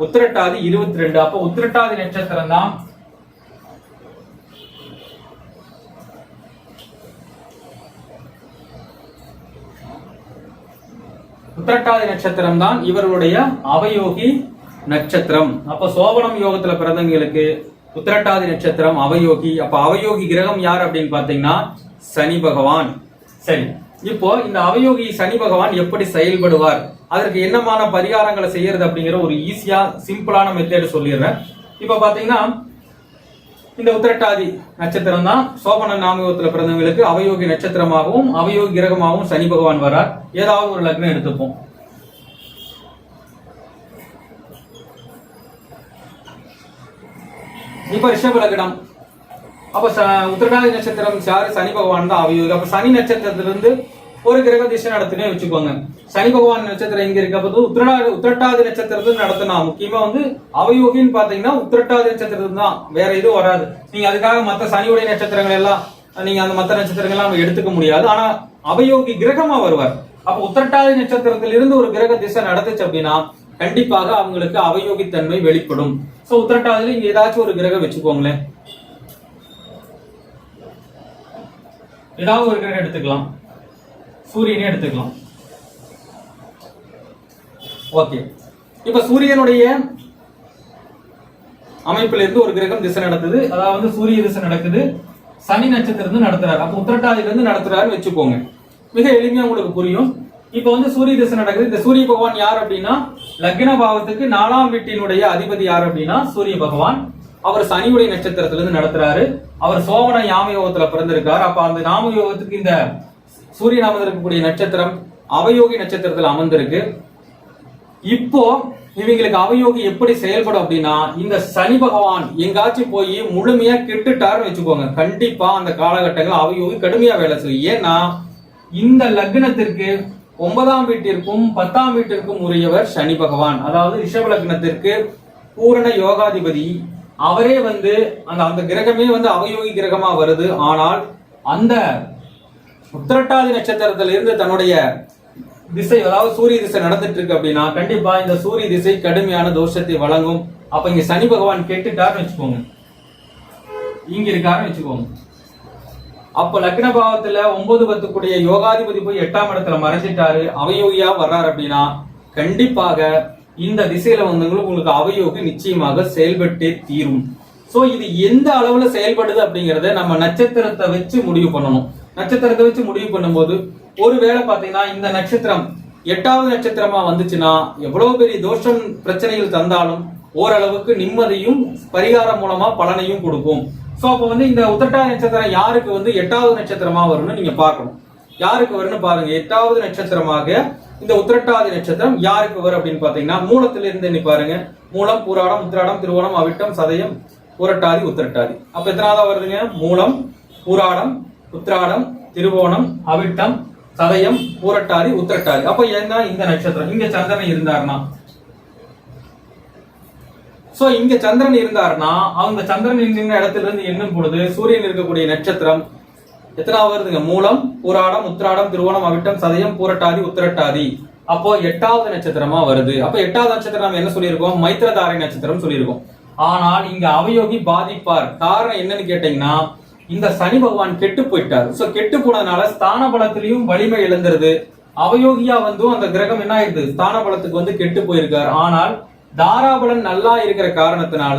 உத்திரட்டாதி 22. அப்ப உத்திரட்டாதி நட்சத்திரம் தான் உத்திரட்டாதி நட்சத்திரம் தான் இவர்களுடைய அவயோகி நட்சத்திரம். அப்ப சோபனம் யோகத்துல பிறந்தவங்களுக்கு உத்திரட்டாதி நட்சத்திரம் அவயோகி. அப்ப அவயோகி கிரகம் யார் அப்படின்னு பாத்தீங்கன்னா சனி பகவான். சரி, இப்போ இந்த அவயோகி சனி பகவான் எப்படி செயல்படுவார், அதற்கு என்னமான பரிகாரங்களை செய்யறது அப்படிங்கிற ஒரு ஈஸியா சிம்பிளான மெத்தேட் சொல்லிடுறேன். இப்ப பாத்தீங்கன்னா இந்த உத்திரட்டாதி நட்சத்திரம் தான் சோபன நாமயோகத்துல பிறந்தவங்களுக்கு அவயோகி நட்சத்திரமாகவும் அவயோகி கிரகமாகவும் சனி பகவான் வரார். ஏதாவது ஒரு லக்னம் எடுத்துப்போம். இப்ப ரிஷப லக்னம். அப்ப உத்திரட்டாதி நட்சத்திரம் யாரு? சனி பகவான் தான் அவயோகி. அப்ப சனி நட்சத்திரத்திலிருந்து ஒரு கிரக திசை நடத்துனே வச்சுக்கோங்க. சனி பகவான் நட்சத்திரம் எங்க இருக்க போது உத்திரட்டாதி நட்சத்திரத்துல நடத்தினா முக்கியமா வந்து அவயோகின்னு பாத்தீங்கன்னா உத்திரட்டாதி நட்சத்திரத்துல தான், வேற எதுவும் வராது. நீங்க அதுக்காக மத்த சனியுடைய நட்சத்திரங்கள் எல்லாம் நீங்க அந்த மத்த நட்சத்திரங்கள் எல்லாம் எடுத்துக்க முடியாது. ஆனா அவயோகி கிரகமா வருவார். அப்ப உத்திரட்டாதி நட்சத்திரத்திலிருந்து ஒரு கிரக திசை நடத்துச்சு அப்படின்னா கண்டிப்பாக அவங்களுக்கு அவயோகித்தன்மை வெளிப்படும். சோ உத்திரட்டாதில இங்க ஏதாச்சும் ஒரு கிரகம் வச்சுக்கோங்களேன், ஏதாவது ஒரு கிரகம் எடுத்துக்கலாம், சூரியனே எடுத்துக்கலாம். ஓகே, இப்ப சூரியனுடைய அமைப்புல இருந்து ஒரு கிரகம் திசை நடத்துது, அதாவது சூரிய திசை நடக்குது, சனி நட்சத்திரம் நடத்துறாரு. அப்ப உத்திரட்டாதில இருந்து நடத்துறாருன்னு வச்சுக்கோங்க. மிக எளிமையா உங்களுக்கு புரியும். இப்ப வந்து சூரிய திசை நடக்குது. இந்த சூரிய பகவான் யார் அப்படின்னா லக்ன பாவத்துக்கு 4ஆம் வீட்டினுடைய அதிபதி யார் அப்படின்னா சூரிய பகவான். அவர் சனியுடைய நட்சத்திரத்துல இருந்து நடத்துறாரு. அவர் சோமன யாம யோகத்துல பிறந்திருக்காரு. அப்ப அந்த நாம யோகத்துக்கு இந்த சூரிய நாமத்தில் இருக்கக்கூடிய நட்சத்திரம் அவயோகி நட்சத்திரத்துல அமர்ந்திருக்கு. இப்போ இவங்களுக்கு அவயோகி எப்படி செயல்படும் அப்படின்னா இந்த சனி பகவான் எங்காச்சும் போய் முழுமையா கெட்டுட்டாருன்னு வச்சுக்கோங்க, கண்டிப்பா அந்த காலகட்டங்கள் அவயோகி கடுமையா வேலை செய்யும். ஏன்னா இந்த லக்னத்திற்கு 9ஆம் வீட்டிற்கும் 10ஆம் வீட்டிற்கும் உரியவர் சனி பகவான். அதாவது ரிஷப லக்னத்திற்கு பூரண யோகாதிபதி அவரே வந்து அந்த கிரகமே வந்து அவயோகி கிரகமா வருது. ஆனால் அந்த உத்திரட்டாதி நட்சத்திரத்தில் இருந்து தன்னுடைய திசை, அதாவது சூரிய திசை நடந்துட்டு இருக்கு அப்படின்னா கண்டிப்பா இந்த சூரிய திசை கடுமையான தோஷத்தை வழங்கும். அப்ப இங்க சனி பகவான் கெட்டுட்டாருன்னு வச்சுக்கோங்க, இங்க இருக்காருன்னு வச்சுக்கோங்க. அப்ப லக்ன பாவத்துல 9, 10 கூடிய யோகாதிபதி போய் 8ஆம் இடத்துல மறைஞ்சிட்டாரு, அவயோகியா வர்றாரு அப்படின்னா கண்டிப்பாக இந்த திசையில வந்து உங்களுக்கு அவயோகி நிச்சயமாக செயல்பட்டே தீரும். சோ இது எந்த அளவுல செயல்படுது அப்படிங்கறத நம்ம நட்சத்திரத்தை வச்சு முடிவு பண்ணணும். நட்சத்திரத்தை வச்சு முடிவு பண்ணும்போது ஒருவேளை பாத்தீங்கன்னா இந்த நட்சத்திரம் 8வது நட்சத்திரமா வந்துச்சுன்னா எவ்வளவு பெரிய தோஷம் பிரச்சனைகள் தந்தாலும் ஓரளவுக்கு நிம்மதியும் பரிகாரம் மூலமா பலனையும் கொடுக்கும். சோ அப்ப வந்து இந்த உத்திரட்டாதி நட்சத்திரம் யாருக்கு வந்து 8வது நட்சத்திரமா வரும்னு நீங்க பார்க்கணும். யாருக்கு வரும்னு பாருங்க. 8வது நட்சத்திரமாக இந்த உத்திரட்டாதி நட்சத்திரம் யாருக்கு வரும் அப்படின்னு பாத்தீங்கன்னா மூலத்தில இருந்து நீ பாருங்க, மூலம், பூராடம், உத்திராடம், திருவோணம், அவிட்டம், சதயம், புரட்டாதி, உத்திரட்டாதி. அப்ப எத்தனாவதா வருதுங்க? மூலம், பூராடம், உத்திராடம், திருவோணம், அவிட்டம், சதயம், பூரட்டாதி, உத்திரட்டாதி. அப்ப என்ன இந்த நட்சத்திரம் இங்க சந்திரன் இருந்தாருன்னா, சோ இங்க சந்திரன் இருந்தாருன்னா அவங்க சந்திரன் இருந்த இடத்துல இருந்து எண்ணும் பொழுது சூரியன் இருக்கக்கூடிய நட்சத்திரம் எத்தனாவது வருதுங்க? மூலம், பூராடம், உத்திராடம், திருவோணம், அவிட்டம், சதயம், பூரட்டாதி, உத்திரட்டாதி. அப்போ 8வது நட்சத்திரமா வருது. அப்ப 8வது நட்சத்திரம் நம்ம என்ன சொல்லியிருக்கோம்? மைத்திரதாரை நட்சத்திரம் சொல்லியிருக்கோம். ஆனால் இங்க அவயோகி பாதிப்பார். காரணம் என்னன்னு கேட்டீங்கன்னா இந்த சனி பகவான் கெட்டு போயிட்டாரு. சோ கெட்டு போனதுனால ஸ்தான பலத்திலையும் வலிமை இழந்துருது. அவயோகியா வந்து அந்த கிரகம் என்ன ஆயிடுது? ஸ்தான பலத்துக்கு வந்து கெட்டு போயிருக்காரு. ஆனால் தாராபலன் நல்லா இருக்கிற காரணத்தினால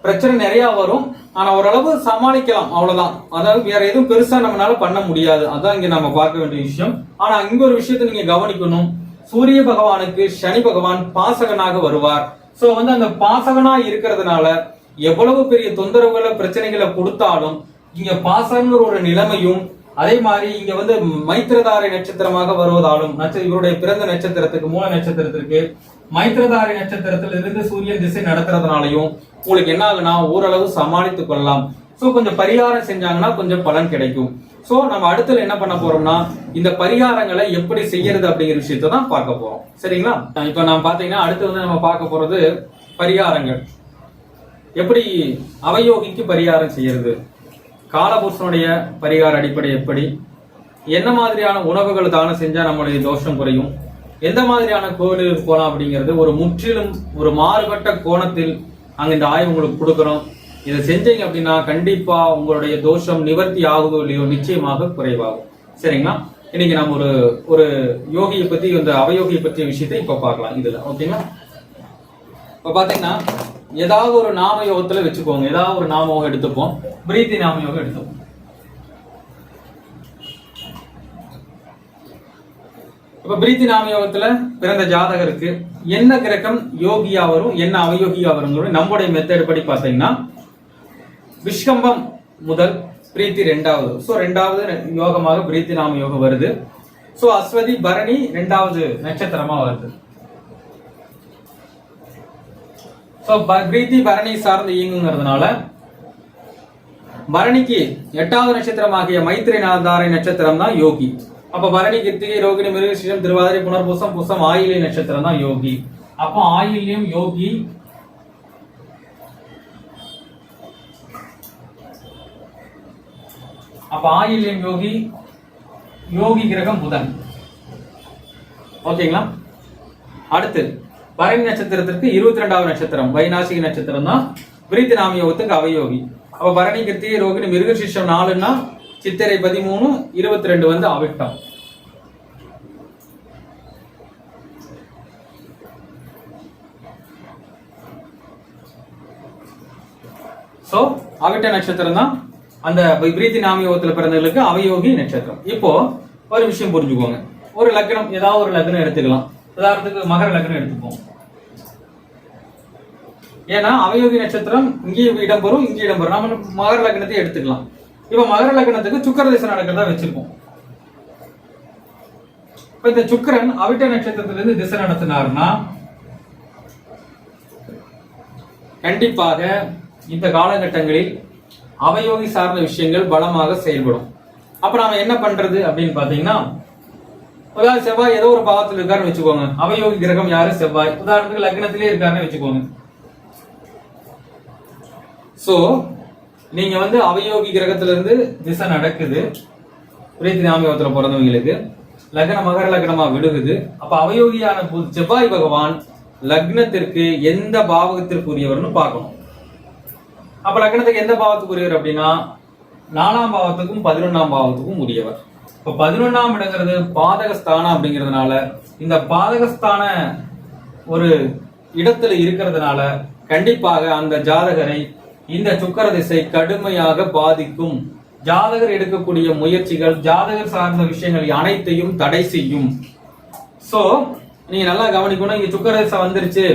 பிரச்சனை நிறைய வரும், ஆனா ஓரளவு சமாளிக்கலாம், அவ்வளவுதான். அதாவது வேற எதுவும் பெருசா நம்மளால பண்ண முடியாது. அதான் இங்க நம்ம பார்க்க வேண்டிய விஷயம். ஆனா இங்க ஒரு விஷயத்தை நீங்க கவனிக்கணும். சூரிய பகவானுக்கு சனி பகவான் பாசகனாக வருவார். சோ வந்து அந்த பாசகனா இருக்கிறதுனால எவ்வளவு பெரிய தொந்தரவுகளை பிரச்சனைகளை கொடுத்தாலும் இங்க பாசகங்கிற ஒரு நிலைமையும், அதே மாதிரி இங்க வந்து மைத்திரதாரை நட்சத்திரமாக வருவதாலும் இவருடைய பிறந்த நட்சத்திரத்துக்கு மூல நட்சத்திரத்திற்கு மைத்திரதாரை நட்சத்திரத்தில் இருந்து சூரியன் திசை நடத்துறதுனாலையும் உங்களுக்கு என்ன ஆகுனா ஓரளவு சமாளித்துக் கொள்ளலாம். சோ கொஞ்சம் பரிகாரம் செஞ்சாங்கன்னா கொஞ்சம் பலன் கிடைக்கும். சோ நம்ம அடுத்துல என்ன பண்ண போறோம்னா இந்த பரிகாரங்களை எப்படி செய்யறது அப்படிங்கிற விஷயத்தை தான் பார்க்க போறோம். சரிங்களா? இப்ப நான் பாத்தீங்கன்னா அடுத்து வந்து நம்ம பார்க்க போறது பரிகாரங்கள். எப்படி அவயோகிக்கு பரிகாரம் செய்யறது, காலபுருஷனுடைய பரிகார அடிப்படை எப்படி, என்ன மாதிரியான உணவுகள் தானம் செஞ்சா நம்மளுடைய தோஷம் குறையும், எந்த மாதிரியான கோவிலுக்கு போலாம் அப்படிங்கிறது ஒரு முற்றிலும் ஒரு மாறுபட்ட கோணத்தில் அங்க இந்த ஆய்வு உங்களுக்கு கொடுக்குறோம். இதை செஞ்சீங்க அப்படின்னா கண்டிப்பா உங்களுடைய தோஷம் நிவர்த்தி ஆகுதோ இல்லையோ நிச்சயமாக குறைவாகும். சரிங்களா? இன்னைக்கு நம்ம ஒரு யோகியை பத்தி, இந்த அவயோகியை பற்றிய விஷயத்தை இப்ப பார்க்கலாம் இதுல. ஓகேங்களா? இப்ப பாத்தீங்கன்னா ஏதாவது ஒரு நாம யோகத்துல வச்சுக்கோங்க. ஏதாவது ஒரு நாம யோகம் எடுத்துப்போம். பிரீத்தி நாம யோகம் எடுத்துப்போம். இப்ப பிரீத்தி நாம யோகத்துல பிறந்த ஜாதகருக்கு என்ன கிரகம் யோகியா வரும், என்ன அவயோகியா வரும் நம்முடைய மெத்தட் படி பாத்தீங்கன்னா விஷ்கம்பம் முதல் பிரீத்தி 2வது. சோ 2வது யோகமாக பிரீத்தி நாம யோகம் வருது. சோ அஸ்வதி பரணி 2வது நட்சத்திரமா வருது. சோ பிரீத்தி பரணி சார்ந்து இயங்குங்கிறதுனால பரணிக்கு 8வது நட்சத்திரமாகிய மைத்திரதாரை நட்சத்திரம் தான் யோகி. அப்ப பரணி, கிருத்திகை, ரோகிணி, மிருகசீரிஷம், திருவாதிரை, புனர்பூசம், பூசம், ஆயில்ய நட்சத்திரம் தான் யோகி. அப்போ ஆயில்யம் யோகி, அப்ப ஆயில்யம் யோகி, யோகி கிரகம் புதன். ஓகேங்களா? அடுத்து பரணி நட்சத்திரத்திற்கு 22வது நட்சத்திரம் வைநாசிக நட்சத்திரம் தான் விருத்தி நாம யோகத்துக்கு அவயோகி. அப்ப பரணி, கிருத்திகை, ரோகிணி, மிருகசீரிஷம் 4ன்னா சித்திரை 13, 22 வந்து அவிட்டம். சோ அவிட்ட நட்சத்திரம் தான் அந்த விபரீதி நாமயோகத்துல பிறந்தவர்களுக்கு அவயோகி நட்சத்திரம். இப்போ ஒரு விஷயம் புரிஞ்சுக்கோங்க. ஒரு லக்னம், ஏதாவது ஒரு லக்னம் எடுத்துக்கலாம். உதாரணத்துக்கு மகர லக்னம் எடுத்துப்போம். ஏன்னா அவயோகி நட்சத்திரம் இங்கே இடம்பெறும், இங்கே இடம்பெறும். நம்ம மகர லக்னத்தை எடுத்துக்கலாம். இப்ப மகர லக்னத்துக்கு சுக்கிர திசை நடக்கிறதா வச்சிருப்போம். இப்ப இந்த சுக்கிரன் அவிட்ட நட்சத்திரத்திலிருந்து திசை நடத்தினார்னா கண்டிப்பாக இந்த காலகட்டங்களில் அவயோகி சார்ந்த விஷயங்கள் பலமாக செயல்படும். அப்ப நாம என்ன பண்றது அப்படின்னு பாத்தீங்கன்னா, உதாரணம் செவ்வாய் ஏதோ ஒரு பாவத்தில் இருக்காருன்னு வச்சுக்கோங்க. அவயோகி கிரகம் யாரு? செவ்வாய். உதாரணத்துக்கு லக்னத்திலே இருக்காருன்னு வச்சுக்கோங்க. சோ நீங்க வந்து அவயோகி கிரகத்துல இருந்து திசை நடக்குது பிரீத்தி நாமயோகத்துல பிறந்தவங்களுக்கு, லக்ன மகர லக்னமா விடுகுது. அப்ப அவயோகியான செவ்வாய் பகவான் லக்னத்திற்கு எந்த பாவகத்திற்குரியவர்னு பார்க்கணும். அப்ப லக்னத்துக்கு எந்த பாவத்துக்கு உரியவர் அப்படின்னா 4ஆம் பாவத்துக்கும் 11ஆம் பாவத்துக்கும் உரியவர். இப்ப 11ஆம் இடங்கிறது பாதகஸ்தானம் அப்படிங்கிறதுனால, இந்த பாதகஸ்தான ஒரு இடத்துல இருக்கிறதுனால கண்டிப்பாக அந்த ஜாதகரை இந்த சுக்கிர திசை கடுமையாக பாதிக்கும். ஜாதகர் எடுக்கக்கூடிய முயற்சிகள், ஜாதகர் சார்ந்த விஷயங்கள் அனைத்தையும் தடை செய்யும். சோ நீங்க நல்லா கவனிக்கணும். இங்க சுக்கிர திசை வந்துருச்சு,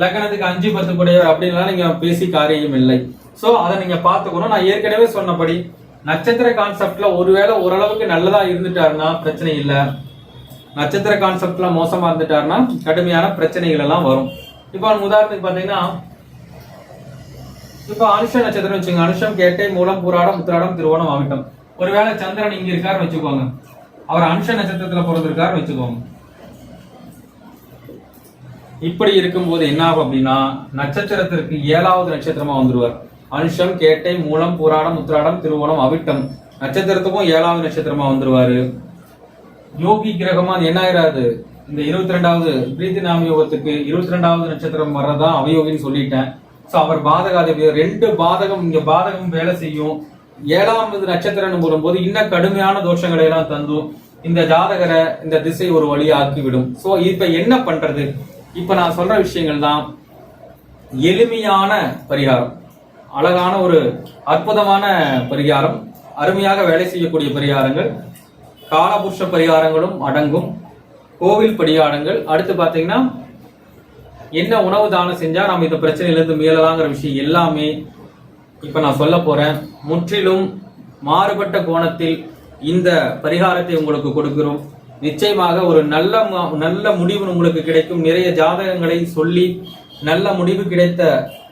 லக்னத்துக்கு 5, 10 கூடையவர் அப்படின்லாம் நீங்க பேசி காரியம் இல்லை. சோ அதை நீங்க பாத்துக்கணும். நான் ஏற்கனவே சொன்னபடி நட்சத்திர கான்செப்ட்ல ஒருவேளை ஓரளவுக்கு நல்லதா இருந்துட்டாருன்னா பிரச்சனை இல்லை. நட்சத்திர கான்செப்ட்ல மோசமா இருந்துட்டாருன்னா கடுமையான பிரச்சனைகள் எல்லாம் வரும். இப்போ உதாரணத்துக்கு பாத்தீங்கன்னா, இப்ப அனுஷ நட்சத்திரம் வச்சுங்க. அனுஷம், கேட்டை, மூலம், பூராடம், உத்திராடம், திருவோணம், அவிட்டம். ஒருவேளை சந்திரன் இங்க இருக்காருன்னு வச்சுக்கோங்க. அவர் அனுஷ நட்சத்திரத்துல பிறந்திருக்காருன்னு வச்சுக்கோங்க. இப்படி இருக்கும்போது என்ன ஆகும் அப்படின்னா, நட்சத்திரத்திற்கு 7வது நட்சத்திரமா வந்துருவார். அனுஷம், கேட்டை, மூலம், பூராடம், உத்திராடம், திருவோணம், அவிட்டம் நட்சத்திரத்துக்கும் 7வது நட்சத்திரமா வந்துருவாரு. யோகி கிரகமா என்ன ஆயிராது, இந்த 22வது பிரீத்தி நாம யோகத்துக்கு 22வது நட்சத்திரம் வர்றதான் அவயோகின்னு சொல்லிட்டேன். சோ அவர் பாதகாதிபதி. 2 பாதகம், இங்க பாதகம் வேலை செய்யும். 7வது நட்சத்திரம் வரும்போது இன்னும் கடுமையான தோஷங்களை எல்லாம் தந்து இந்த ஜாதகரை இந்த திசை ஒரு வழியா ஆக்கிவிடும். சோ இப்ப என்ன பண்றது? இப்ப நான் சொல்ற விஷயங்கள் தான் எளிமையான பரிகாரம், அழகான ஒரு அற்புதமான பரிகாரம், அருமையாக வேலை செய்யக்கூடிய பரிகாரங்கள். காலபுருஷ பரிகாரங்களும் அடங்கும், கோவில் பரிகாரங்கள். அடுத்து பாத்தீங்கன்னா என்ன உணவு தானம் செஞ்சா நம்ம இந்த பிரச்சனையிலிருந்து மீளலாங்கிற விஷயம் எல்லாமே இப்ப நான் சொல்ல போறேன். முற்றிலும் மாறுபட்ட கோணத்தில் இந்த பரிகாரத்தை உங்களுக்கு கொடுக்கிறோம். நிச்சயமாக ஒரு நல்ல முடிவு உங்களுக்கு கிடைக்கும். நிறைய ஜாதகங்களை சொல்லி நல்ல முடிவு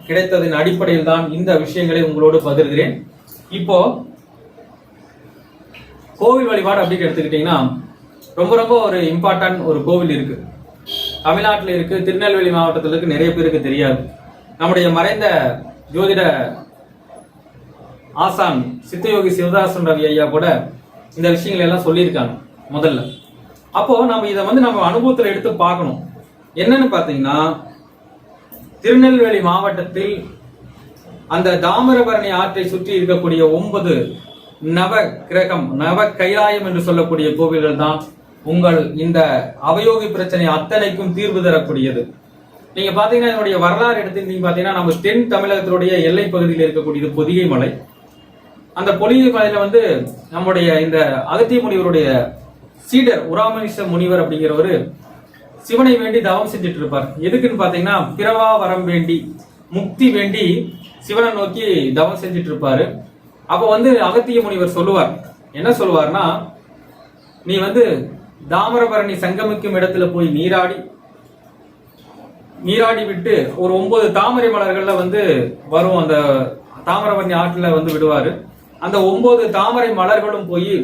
கிடைத்ததின் அடிப்படையில் தான் இந்த விஷயங்களை உங்களோடு பகிர்கிறேன். இப்போ கோவில் வழிபாடு அப்படின்னு எடுத்துக்கிட்டீங்கன்னா, ரொம்ப ரொம்ப ஒரு இம்பார்ட்டன்ட் ஒரு கோவில் இருக்கு, தமிழ்நாட்டில் இருக்கு, திருநெல்வேலி மாவட்டத்தில் இருக்கு. நிறைய பேருக்கு தெரியாது. நம்முடைய மறைந்த ஜோதிட ஆசான் சித்தயோகி சிவதாசன் ரவி ஐயா கூட இந்த விஷயங்களை எல்லாம் சொல்லியிருக்காங்க முதல்ல. அப்போ நம்ம இதை வந்து நம்ம அனுபவத்தில் எடுத்து பார்க்கணும். என்னன்னு பாத்தீங்கன்னா, திருநெல்வேலி மாவட்டத்தில் அந்த தாமிரபரணி ஆற்றை சுற்றி இருக்கக்கூடிய 9 நவ கிரகம், நவ கைலாயம் என்று சொல்லக்கூடிய கோவில்கள் தான் உங்கள் இந்த அவயோகி பிரச்சனை அத்தனைக்கும் தீர்வு தரக்கூடியது. நீங்க பாத்தீங்கன்னா என்னுடைய வரலாறு எடுத்து பாத்தீங்கன்னா, நம்ம தென் தமிழகத்தினுடைய எல்லை பகுதியில் இருக்கக்கூடியது பொதிகை மலை. அந்த பொதிகை மலையில வந்து நம்முடைய இந்த அகத்திய முனிவருடைய சீடர் உராமனிஷ முனிவர் அப்படிங்கிறவரு சிவனை வேண்டி தவம் செஞ்சுட்டு இருப்பார். எதுக்குன்னு பாத்தீங்கன்னா, பிறவா வரம் வேண்டி, முக்தி வேண்டி சிவனை நோக்கி தவம் செஞ்சுட்டு இருப்பாரு. அப்ப வந்து அகத்திய முனிவர் சொல்லுவார், என்ன சொல்லுவார்னா, நீ வந்து தாமிரபரணி சங்கமிக்கும் இடத்துல போய் நீராடி விட்டு ஒரு 9 தாமரை மலர்கள்ல வந்து வரும், அந்த தாமிரபரணி ஆற்றுல வந்து விடுவாரு. அந்த 9 தாமரை மலர்களும் போய்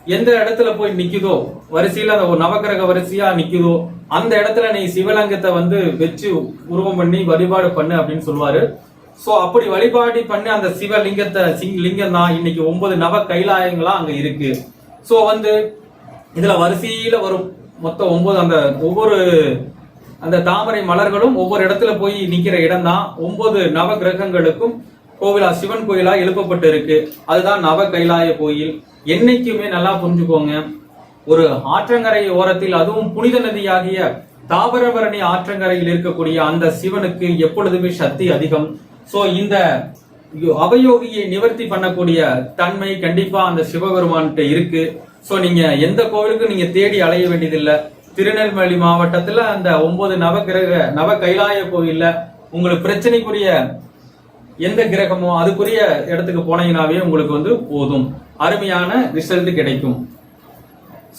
எந்த இடத்துல போய் நிக்குதோ, வரிசையில அந்த ஒரு நவக்கிரக வரிசையா நிக்குதோ அந்த இடத்துல நீ சிவலிங்கத்தை வந்து வச்சு உருவம் பண்ணி வழிபாடு பண்ணு அப்படின்னு சொல்லுவாரு. சோ அப்படி வழிபாடு பண்ணி அந்த சிவலிங்கத்தை லிங்கம் தான் இன்னைக்கு 9 நவ கைலாயங்களா அங்க இருக்கு. சோ வந்து இதுல வரிசையில வரும் மொத்தம் 9. அந்த ஒவ்வொரு அந்த தாமரை மலர்களும் ஒவ்வொரு இடத்துல போய் நிக்கிற இடம் தான் 9 நவ கிரகங்களுக்கும் கோவிலா, சிவன் கோயிலா எழுப்பப்பட்டு இருக்கு. அதுதான் நவ கைலாய கோயில். என்னைக்குமே நல்லா புரிஞ்சுக்கோங்க, ஒரு ஆற்றங்கரை ஓரத்தில், அதுவும் புனித நதியாகிய தாமிரபரணி ஆற்றங்கரையில் இருக்கக்கூடிய அந்த சிவனுக்கு எப்பொழுதுமே சக்தி அதிகம். சோ இந்த அவயோகியை நிவர்த்தி பண்ணக்கூடிய தன்மை கண்டிப்பா அந்த சிவபெருமான்கிட்ட இருக்கு. சோ நீங்க எந்த கோவிலுக்கும் நீங்க தேடி அலைய வேண்டியதில்லை. திருநெல்வேலி மாவட்டத்துல அந்த 9 நவ கைலாய கோயில்ல உங்களுக்கு பிரச்சனைக்குரிய எந்த கிரகமோ அதுக்குரிய இடத்துக்கு போனீங்கன்னாவே உங்களுக்கு வந்து போதும், அருமையான ரிசல்ட் கிடைக்கும்.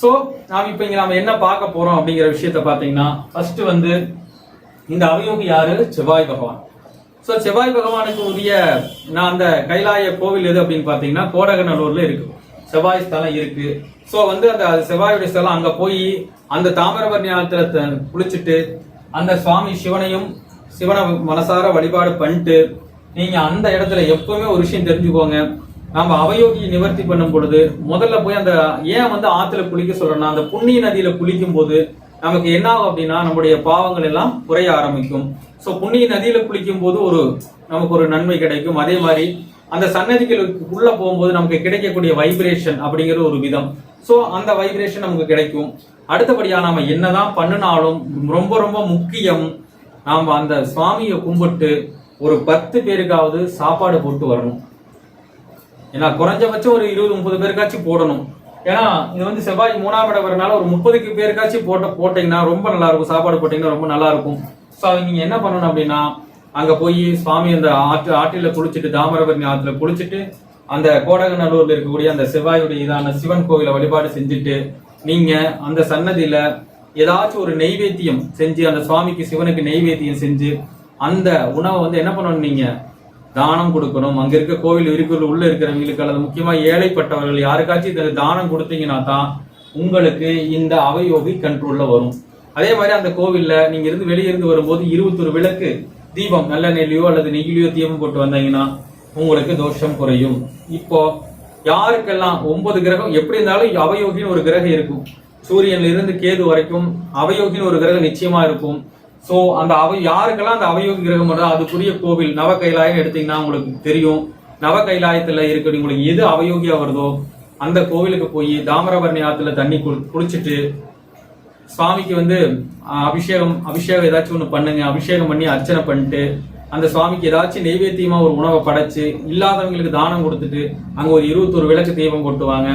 சோ நாம இப்ப இங்க நாம என்ன பார்க்க போறோம் அப்படிங்கிற விஷயத்த பாத்தீங்கன்னா, ஃபர்ஸ்ட் வந்து இந்த அவயோகி யாரு? செவ்வாய் பகவான். சோ செவ்வாய் பகவானுக்கு உரிய நான் அந்த கைலாய கோவில் எது அப்படின்னு பாத்தீங்கன்னா கோடகநல்லூர்ல இருக்கு, செவ்வாய் ஸ்தலம் இருக்கு. சோ வந்து அந்த செவ்வாயுடைய ஸ்தலம், அங்க போய் அந்த தாமிரபரணி ஆத்துல குளிச்சுட்டு அந்த சுவாமி சிவனை மனசார வழிபாடு பண்ணிட்டு நீங்க அந்த இடத்துல எப்பவுமே ஒரு விஷயம் தெரிஞ்சுக்கோங்க, நம்ம அவயோகியை நிவர்த்தி பண்ணும் பொழுது முதல்ல போய் அந்த ஏன் வந்து ஆத்துல குளிக்க சொல்றோம்னா, அந்த புண்ணிய நதியில குளிக்கும் போது நமக்கு என்ன ஆகும் அப்படின்னா நம்முடைய பாவங்கள் எல்லாம் குறைய ஆரம்பிக்கும். சோ புண்ணிய நதியில குளிக்கும் போது நமக்கு ஒரு நன்மை கிடைக்கும். அதே மாதிரி அந்த சன்னதிகளுக்கு உள்ள போகும்போது நமக்கு கிடைக்கக்கூடிய வைப்ரேஷன் அப்படிங்கிற ஒரு விதம். சோ அந்த வைப்ரேஷன் நமக்கு கிடைக்கும். அடுத்தபடியா நாம என்னதான் பண்ணினாலும் ரொம்ப ரொம்ப முக்கியம், நாம அந்த சுவாமியை கும்பிட்டு ஒரு 10 பேருக்காவது சாப்பாடு போட்டு வரணும். ஏன்னா குறைஞ்சபட்சம் ஒரு 20-30 பேருக்காச்சும் போடணும். ஏன்னா இது வந்து செவ்வாய் 3ஆம் இடம் வரனால ஒரு 30 பேருக்காச்சும் போட்டீங்கன்னா ரொம்ப நல்லா இருக்கும். சாப்பாடு போட்டீங்கன்னா ரொம்ப நல்லா இருக்கும். ஸோ நீங்க என்ன பண்ணணும் அப்படின்னா, அங்க போய் சுவாமி அந்த ஆற்றில குளிச்சுட்டு, தாமிரபரணி ஆற்றுல குளிச்சுட்டு, அந்த கோடகநல்லூர்ல இருக்கக்கூடிய அந்த செவ்வாயுடைய இதான சிவன் கோவிலை வழிபாடு செஞ்சுட்டு நீங்க அந்த சன்னதியில ஏதாச்சும் ஒரு நெய்வேத்தியம் செஞ்சு, அந்த சுவாமிக்கு சிவனுக்கு நெய்வேத்தியம் செஞ்சு அந்த உணவை வந்து என்ன பண்ணணும், நீங்க தானம் கொடுக்கணும். அங்க இருக்க கோவில் உள்ள இருக்கிறவங்களுக்கு அல்லது முக்கியமா ஏழைப்பட்டவர்கள் யாருக்காச்சும் இதை தானம் கொடுத்தீங்கன்னா தான் உங்களுக்கு இந்த அவயோகி கண்ட்ரோல்ல வரும். அதே மாதிரி அந்த கோவில்ல நீங்க இருந்து வெளியிருந்து வரும்போது 21 விளக்கு தீபம் நல்ல நெல்லியோ அல்லது நெகிழியோ தீபம் போட்டு வந்தீங்கன்னா உங்களுக்கு தோஷம் குறையும். இப்போ யாருக்கெல்லாம் 9 கிரகம் எப்படி இருந்தாலும் அவயோகின்னு ஒரு கிரகம் இருக்கும். சூரியன்ல இருந்து கேது வரைக்கும் அவயோகின்னு ஒரு கிரகம் நிச்சயமா இருக்கும். சோ அந்த யாருக்கெல்லாம் அந்த அவயோகி கிரகம் வருதோ அதுக்குரிய கோவில் நவ கைலாயம் எடுத்தீங்கன்னா உங்களுக்கு தெரியும். நவ கைலாயத்துல இருக்க உங்களுக்கு எது அவயோகியா வருதோ அந்த கோவிலுக்கு போய் தாமிரபரணி ஆத்துல தண்ணி குளிச்சுட்டு சுவாமிக்கு வந்து அபிஷேகம் ஏதாச்சும் ஒண்ணு பண்ணுங்க. அபிஷேகம் பண்ணி அர்ச்சனை பண்ணிட்டு அந்த சுவாமிக்கு ஏதாச்சும் நெய்வேத்தியமா ஒரு உணவை படைச்சு இல்லாதவங்களுக்கு தானம் கொடுத்துட்டு அங்க ஒரு 21 விளக்கு தீபம் போட்டுவாங்க.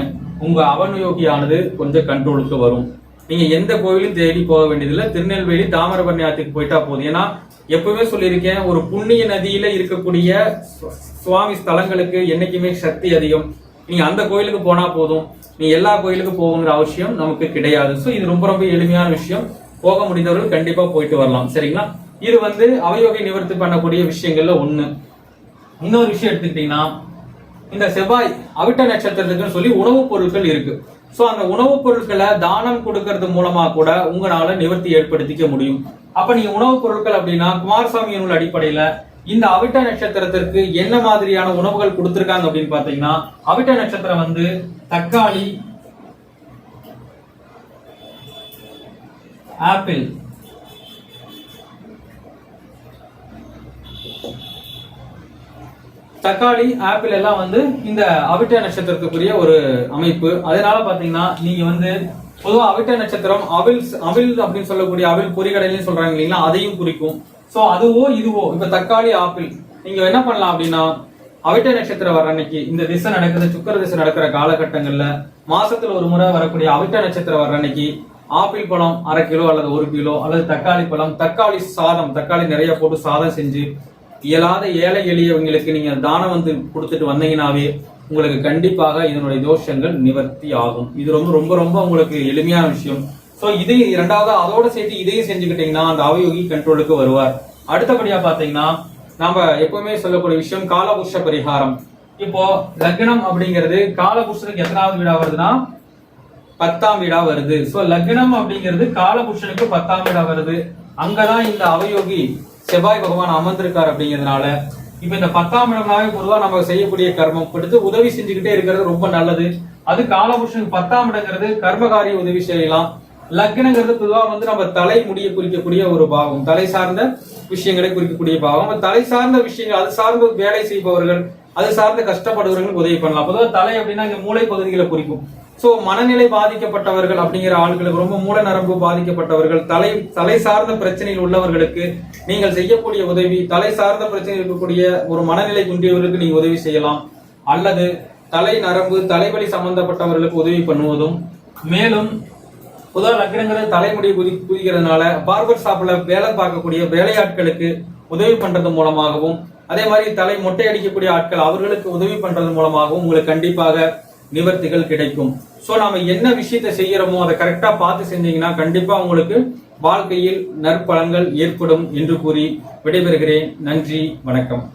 உங்க அவயோகியானது கொஞ்சம் கண்ட்ரோலுக்கு வரும். நீங்க எந்த கோவிலும் தேடி போக வேண்டியதில்லை. திருநெல்வேலி தாமிரபரணி ஆற்றுக்கு போயிட்டா போதும். ஏன்னா எப்பவுமே சொல்லியிருக்கேன், ஒரு புண்ணிய நதியில இருக்கக்கூடிய சுவாமி ஸ்தலங்களுக்கு என்னைக்குமே சக்தி அதிகம். நீங்க அந்த கோயிலுக்கு போனா போதும், நீ எல்லா கோயிலுக்கும் போகணுங்கிற அவசியம் நமக்கு கிடையாது. ஸோ இது ரொம்ப ரொம்ப எளிமையான விஷயம். போக முடிந்தவர்கள் கண்டிப்பா போயிட்டு வரலாம். சரிங்களா? இது வந்து அவயோகை நிவர்த்தி பண்ணக்கூடிய விஷயங்கள்ல ஒண்ணு. இன்னொரு விஷயம் எடுத்துக்கிட்டீங்கன்னா, இந்த செவ்வாய் அவிட்ட நட்சத்திரத்துக்குன்னு சொல்லி உணவுப் பொருட்கள் இருக்கு. சோ அந்த உணவுப் பொருட்களை தானம் கொடுக்கறது மூலமா கூட உங்களால நிவர்த்தி ஏற்படுத்திக்க முடியும். அப்ப நீங்க உணவுப் பொருட்கள் அப்படின்னா குமாரசாமி நூல் அடிப்படையில இந்த அவிட்ட நட்சத்திரத்திற்கு என்ன மாதிரியான உணவுகள் கொடுத்திருக்காங்க அப்படின்னு பாத்தீங்கன்னா, அவிட்ட நட்சத்திரம் வந்து தக்காளி, ஆப்பிள், தக்காளி, ஆப்பிள் எல்லாம் வந்து இந்த அவிட்ட நட்சத்திரத்துக்குரிய ஒரு அமைப்பு. அதனால பாத்தீங்கன்னா நீங்க வந்து பொதுவா அவிட்ட நட்சத்திரம் அவில் அப்படின்னு சொல்லக்கூடிய அவில் பொறிகடலையும் சொல்றாங்க இல்லைங்களா, அதையும் குறிக்கும். சோ அதுவோ இதுவோ இப்ப தக்காளி, ஆப்பிள் நீங்க என்ன பண்ணலாம் அப்படின்னா, அவிட்ட நட்சத்திரம் வர அன்னைக்கு இந்த திசை நடக்குது, சுக்கர திசை நடக்கிற காலகட்டங்கள்ல மாசத்துல ஒரு முறை வரக்கூடிய அவிட்ட நட்சத்திரம் வர அன்னைக்கு ஆப்பிள் பழம் 1/2 கிலோ அல்லது 1 கிலோ அல்லது தக்காளி பழம், தக்காளி சாதம், தக்காளி நிறைய போட்டு சாதம் செஞ்சு இயலாத ஏழை எளியவங்களுக்கு நீங்க தானம் வந்து கொடுத்துட்டு வந்தீங்கன்னாவே உங்களுக்கு கண்டிப்பாக இதனுடைய தோஷங்கள் நிவர்த்தி ஆகும். இது ரொம்ப ரொம்ப ரொம்ப உங்களுக்கு எளிமையான விஷயம். சோ இதையும் இரண்டாவது அதோட சேர்த்து இதையும் செஞ்சுக்கிட்டீங்கன்னா அந்த அவயோகி கண்ட்ரோலுக்கு வருவார். அடுத்தபடியா பாத்தீங்கன்னா நாம எப்பவுமே சொல்லக்கூடிய விஷயம் காலபுருஷ பரிகாரம். இப்போ லக்னம் அப்படிங்கிறது காலபுருஷனுக்கு எத்தனாவது வீடா வருதுன்னா 10ஆம் வீடா வருது. சோ லக்னம் அப்படிங்கிறது காலபுருஷனுக்கு 10ஆம் வீடா வருது. அங்கதான் இந்த அவயோகி செவ்வாய் பகவான் அமர்ந்திருக்கார். அப்படிங்கிறதுனால இப்ப இந்த 10ஆம் இடம்னாவே பொதுவா நம்ம செய்யக்கூடிய கர்மம் கொடுத்து உதவி செஞ்சுக்கிட்டே இருக்கிறது ரொம்ப நல்லது. அது காலபுருஷனுக்கு 10ஆம் இடங்கிறது கர்மகாரிய உதவி செய்யலாம். லக்னங்கிறது பொதுவா நம்ம தலை முடியை குறிக்கக்கூடிய ஒரு பாவம், தலை சார்ந்த விஷயங்களை குறிக்கக்கூடிய பாவம். தலை சார்ந்த விஷயங்கள், அது சார்ந்த வேலை செய்பவர்கள், அது சார்ந்த கஷ்டப்படுபவர்களுக்கு உதவி பண்ணலாம். பொதுவாக தலை அப்படின்னா இங்க மூளை பகுதிகளை குறிக்கும். சோ மனநிலை பாதிக்கப்பட்டவர்கள் அப்படிங்கிற ஆட்களுக்கு, ரொம்ப மூல நரம்பு பாதிக்கப்பட்டவர்கள், தலை சார்ந்த பிரச்சனையில் உள்ளவர்களுக்கு நீங்கள் செய்யக்கூடிய உதவி, தலை சார்ந்த பிரச்சனை இருக்கக்கூடிய ஒரு மனநிலை குன்றியவர்களுக்கு நீங்க உதவி செய்யலாம். அல்லது தலை நரம்பு தலைவலி சம்பந்தப்பட்டவர்களுக்கு உதவி பண்ணுவதும். மேலும் பொதுவாக லக்னங்கிறது தலைமுடி குதிக்கிறதுனால பார்பர் ஷாப்ல வேலை பார்க்கக்கூடிய வேலையாட்களுக்கு உதவி பண்றது மூலமாகவும், அதே மாதிரி தலை மொட்டை அடிக்கக்கூடிய ஆட்கள் அவர்களுக்கு உதவி பண்றது மூலமாகவும் உங்களுக்கு கண்டிப்பாக நிவர்த்திகள் கிடைக்கும். சோ நாம என்ன விஷயத்தை செய்யறோமோ அதை கரெக்டா பார்த்து செஞ்சீங்கன்னா கண்டிப்பா உங்களுக்கு வாழ்க்கையில் நற்பலன்கள் ஏற்படும் என்று கூறி விடைபெறுகிறேன். நன்றி, வணக்கம்.